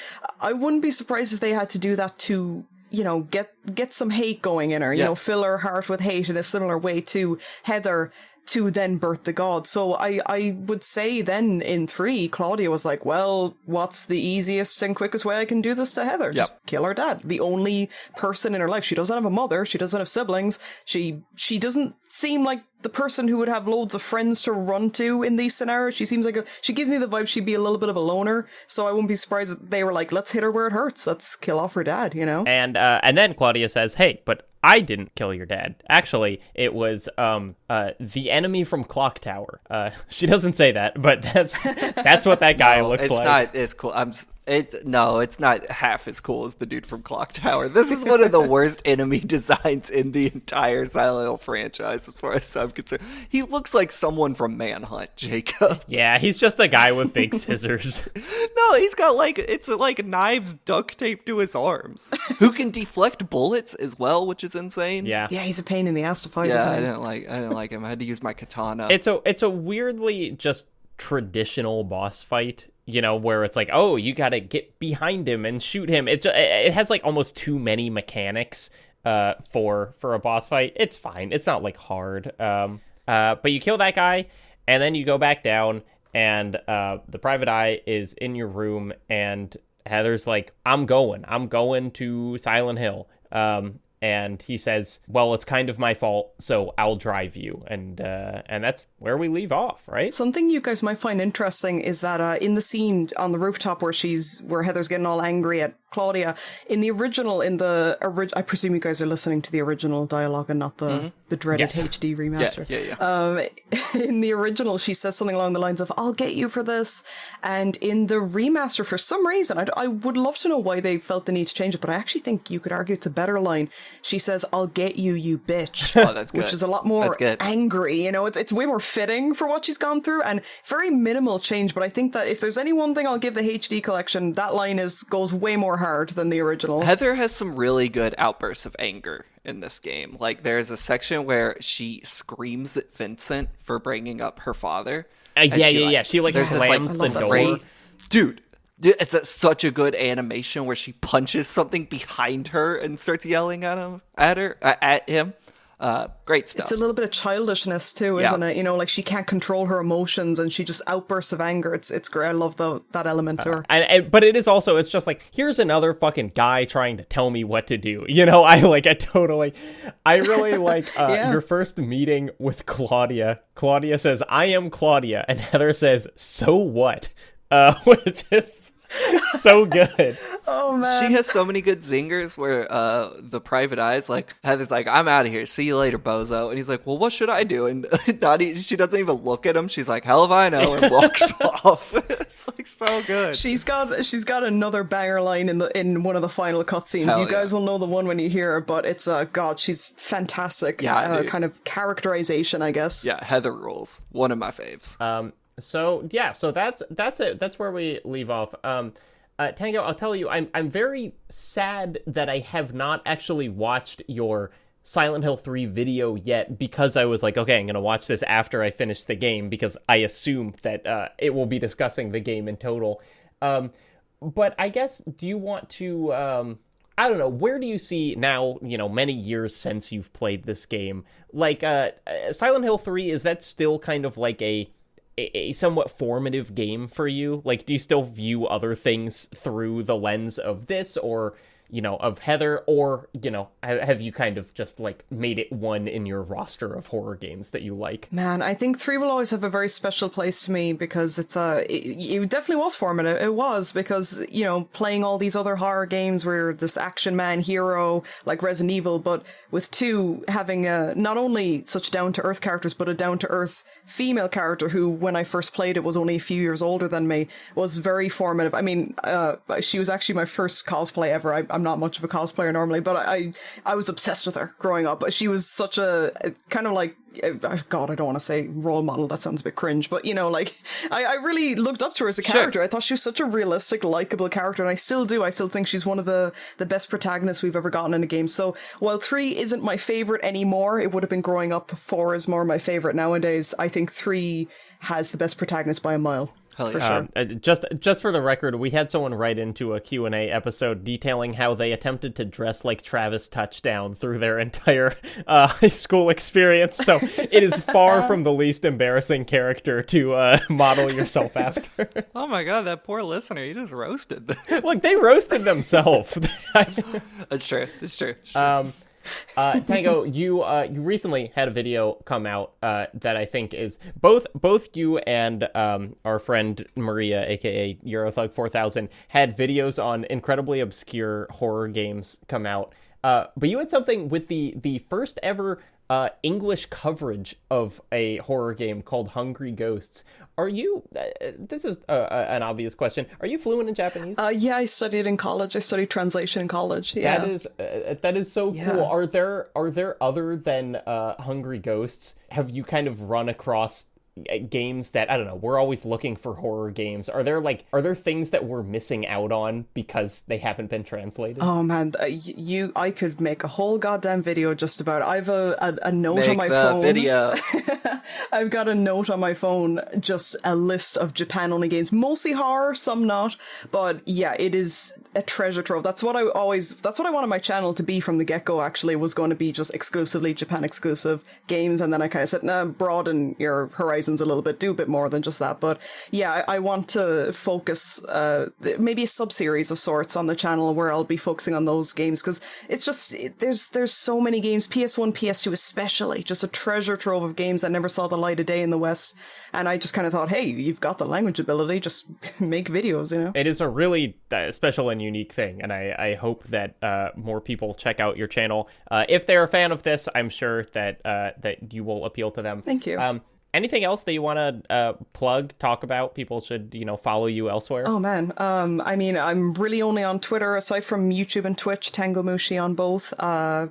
I wouldn't be surprised if they had to do that to, you know, get some hate going in her, you know, fill her heart with hate in a similar way to Heather, to then birth the god. So I would say then in 3, Claudia was like, well, what's the easiest and quickest way I can do this to Heather? Just kill her dad. The only person in her life. She doesn't have a mother. She doesn't have siblings. She doesn't seem like the person who would have loads of friends to run to in these scenarios. She seems like she gives me the vibe she'd be a little bit of a loner. So I wouldn't be surprised if they were like, let's hit her where it hurts. Let's kill off her dad, you know? And then Claudia says, hey, but I didn't kill your dad. Actually, it was the enemy from Clock Tower. She doesn't say that, but that's what that guy looks like. It's not as cool. It's not half as cool as the dude from Clock Tower. This is one of the worst enemy designs in the entire Silent Hill franchise, as far as I'm concerned. He looks like someone from Manhunt, Jacob. Yeah, he's just a guy with big scissors. No, he's got it's like knives duct taped to his arms. Who can deflect bullets as well, which is insane. Yeah, he's a pain in the ass to fight. Yeah, I didn't like him. I had to use my katana. It's a weirdly just traditional boss fight. You know, where it's like, oh, you gotta get behind him and shoot him. It has like almost too many mechanics for a boss fight. It's fine. It's not like hard. But you kill that guy, and then you go back down, and the Private Eye is in your room, and Heather's like, I'm going to Silent Hill. and he says, well, it's kind of my fault, so I'll drive you. And that's where we leave off, right? Something you guys might find interesting is that in the scene on the rooftop where Heather's getting all angry at Claudia, in the original, I presume you guys are listening to the original dialogue and not the dreaded HD remaster. Yeah. In the original, she says something along the lines of, I'll get you for this. And in the remaster, for some reason, I would love to know why they felt the need to change it, but I actually think you could argue it's a better line. She says, I'll get you, you bitch. Oh, that's good. Which is a lot more angry. You know, it's way more fitting for what she's gone through, and very minimal change. But I think that if there's any one thing I'll give the HD collection, that line goes way more hard than the original. Heather has some really good outbursts of anger in this game. Like, there's a section where she screams at Vincent for bringing up her father. Yeah. She slams the door. Dude, it's such a good animation where she punches something behind her and starts yelling at him. Great stuff. It's a little bit of childishness too, isn't it? You know, like she can't control her emotions and she just outbursts of anger. It's great. I love that element to her. But it is also, it's just like, here's another fucking guy trying to tell me what to do. You know, I really like your first meeting with Claudia. Claudia says, I am Claudia. And Heather says, so what? Which is so good. Oh man, she has so many good zingers where the private eye's like, Heather's like, I'm out of here, see you later, bozo. And he's like, well, what should I do? And she doesn't even look at him. She's like, hell if I know, and walks off. It's like so good. She's got another banger line in one of the final cutscenes. You guys will know the one when you hear her, but it's God, she's fantastic. Kind of characterization, I guess. Yeah, Heather rules. One of my faves. So that's it. That's where we leave off. Tango, I'll tell you, I'm very sad that I have not actually watched your Silent Hill 3 video yet, because I was like, okay, I'm gonna watch this after I finish the game, because I assume that it will be discussing the game in total. But I guess, do you want to? I don't know. Where do you see now? You know, many years since you've played this game, like Silent Hill 3, is that still kind of like a somewhat formative game for you? Like, do you still view other things through the lens of this, or, you know, of Heather, or, you know, have you kind of just like made it one in your roster of horror games that you like? Man, I think 3 will always have a very special place to me, because it definitely was formative. It was, because, you know, playing all these other horror games where this action man hero like Resident Evil, but with 2 having not only such down-to-earth characters, but a down-to-earth female character who, when I first played it, was only a few years older than me, was very formative. I mean, she was actually my first cosplay ever. I'm not much of a cosplayer normally, but I was obsessed with her growing up. She was such a kind of like, God, I don't want to say role model. That sounds a bit cringe, but, you know, like, I really looked up to her as a character. Sure. I thought she was such a realistic, likable character, and I still do. I still think she's one of the best protagonists we've ever gotten in a game. So while 3 isn't my favorite anymore, it would have been growing up. 4 is more my favorite nowadays. I think 3 has the best protagonist by a mile. Hell for yeah. sure. Just for the record, we had someone write into a Q&A episode detailing how they attempted to dress like Travis Touchdown through their entire high school experience. So it is far from the least embarrassing character to model yourself after. Oh my God, that poor listener, you just roasted them. Look, they roasted themselves. It's true. Tango, you recently had a video come out that I think is both you and our friend Maria, aka Eurothug 4000, had videos on incredibly obscure horror games come out. But you had something with the first ever English coverage of a horror game called Hungry Ghosts. Are you, this is an obvious question, are you fluent in Japanese? Yeah, I studied in college. I studied translation in college. Yeah. That is so cool. Are there other than Hungry Ghosts, have you kind of run across games that, I don't know, we're always looking for horror games? Are there things that we're missing out on because they haven't been translated? Oh man, I could make a whole goddamn video just about it. I have a note on my phone. Video. I've got a note on my phone, just a list of Japan only games, mostly horror, some not, but yeah, it is a treasure trove. That's what I wanted my channel to be from the get-go. Actually, was going to be just exclusively Japan exclusive games, and then I kind of said, nah, broaden your horizons Horizons a little bit, do a bit more than just that. But yeah, I want to focus maybe a sub-series of sorts on the channel where I'll be focusing on those games, because it's just, there's so many games, PS1, PS2 especially, just a treasure trove of games that never saw the light of day in the West. And I just kind of thought, hey, you've got the language ability, just make videos, you know? It is a really special and unique thing, and I hope that more people check out your channel. If they're a fan of this, I'm sure that that you will appeal to them. Thank you. Anything else that you want to plug, talk about? People should, follow you elsewhere. Oh man, I mean, I'm really only on Twitter, aside from YouTube and Twitch. TangoMushi on both.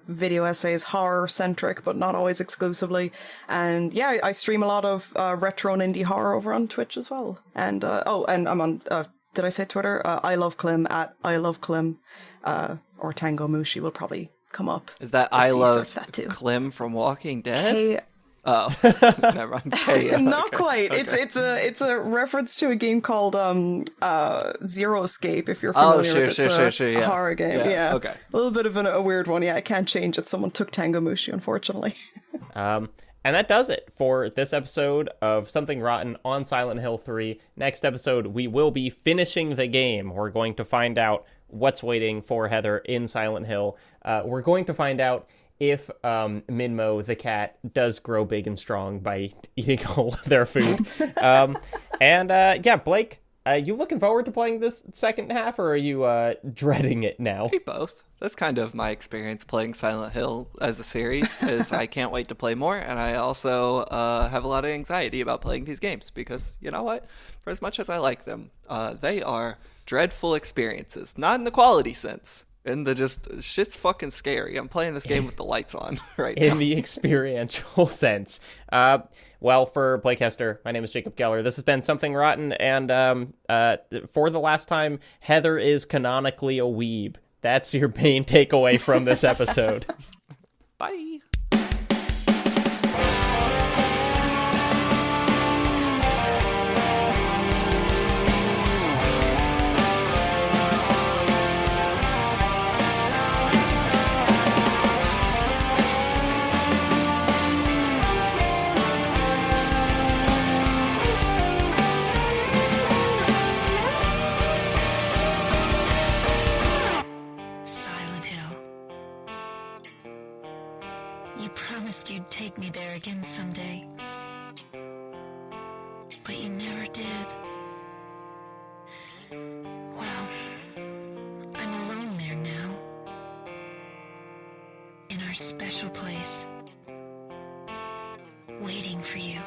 Video essays, horror centric, but not always exclusively. And yeah, I stream a lot of retro and indie horror over on Twitch as well. And and I'm on. Did I say Twitter? I love Klim at I love Klim, or TangoMushi will probably come up. Is that I love Klim from Walking Dead? Oh, never mind. Not quite. Okay. It's a reference to a game called Zero Escape. If you're familiar with it, it's a horror game. Yeah. Okay. A little bit of a weird one. Yeah, I can't change it. Someone took TangoMushi, unfortunately. And that does it for this episode of Something Rotten on Silent Hill 3. Next episode, we will be finishing the game. We're going to find out what's waiting for Heather in Silent Hill. We're going to find out if Minmo the cat does grow big and strong by eating all of their food. Blake, you looking forward to playing this second half, or are you dreading it now? Both. That's kind of my experience playing Silent Hill as a series, is I can't wait to play more, and I also have a lot of anxiety about playing these games, because, you know what? For as much as I like them, they are dreadful experiences. Not in the quality sense. And the just, shit's fucking scary. I'm playing this game with the lights on right now. In the experiential sense. Well, for Blake Hester, my name is Jacob Geller. This has been Something Rotten, and for the last time, Heather is canonically a weeb. That's your main takeaway from this episode. Bye. You promised you'd take me there again someday. But you never did. Well, I'm alone there now. In our special place. Waiting for you.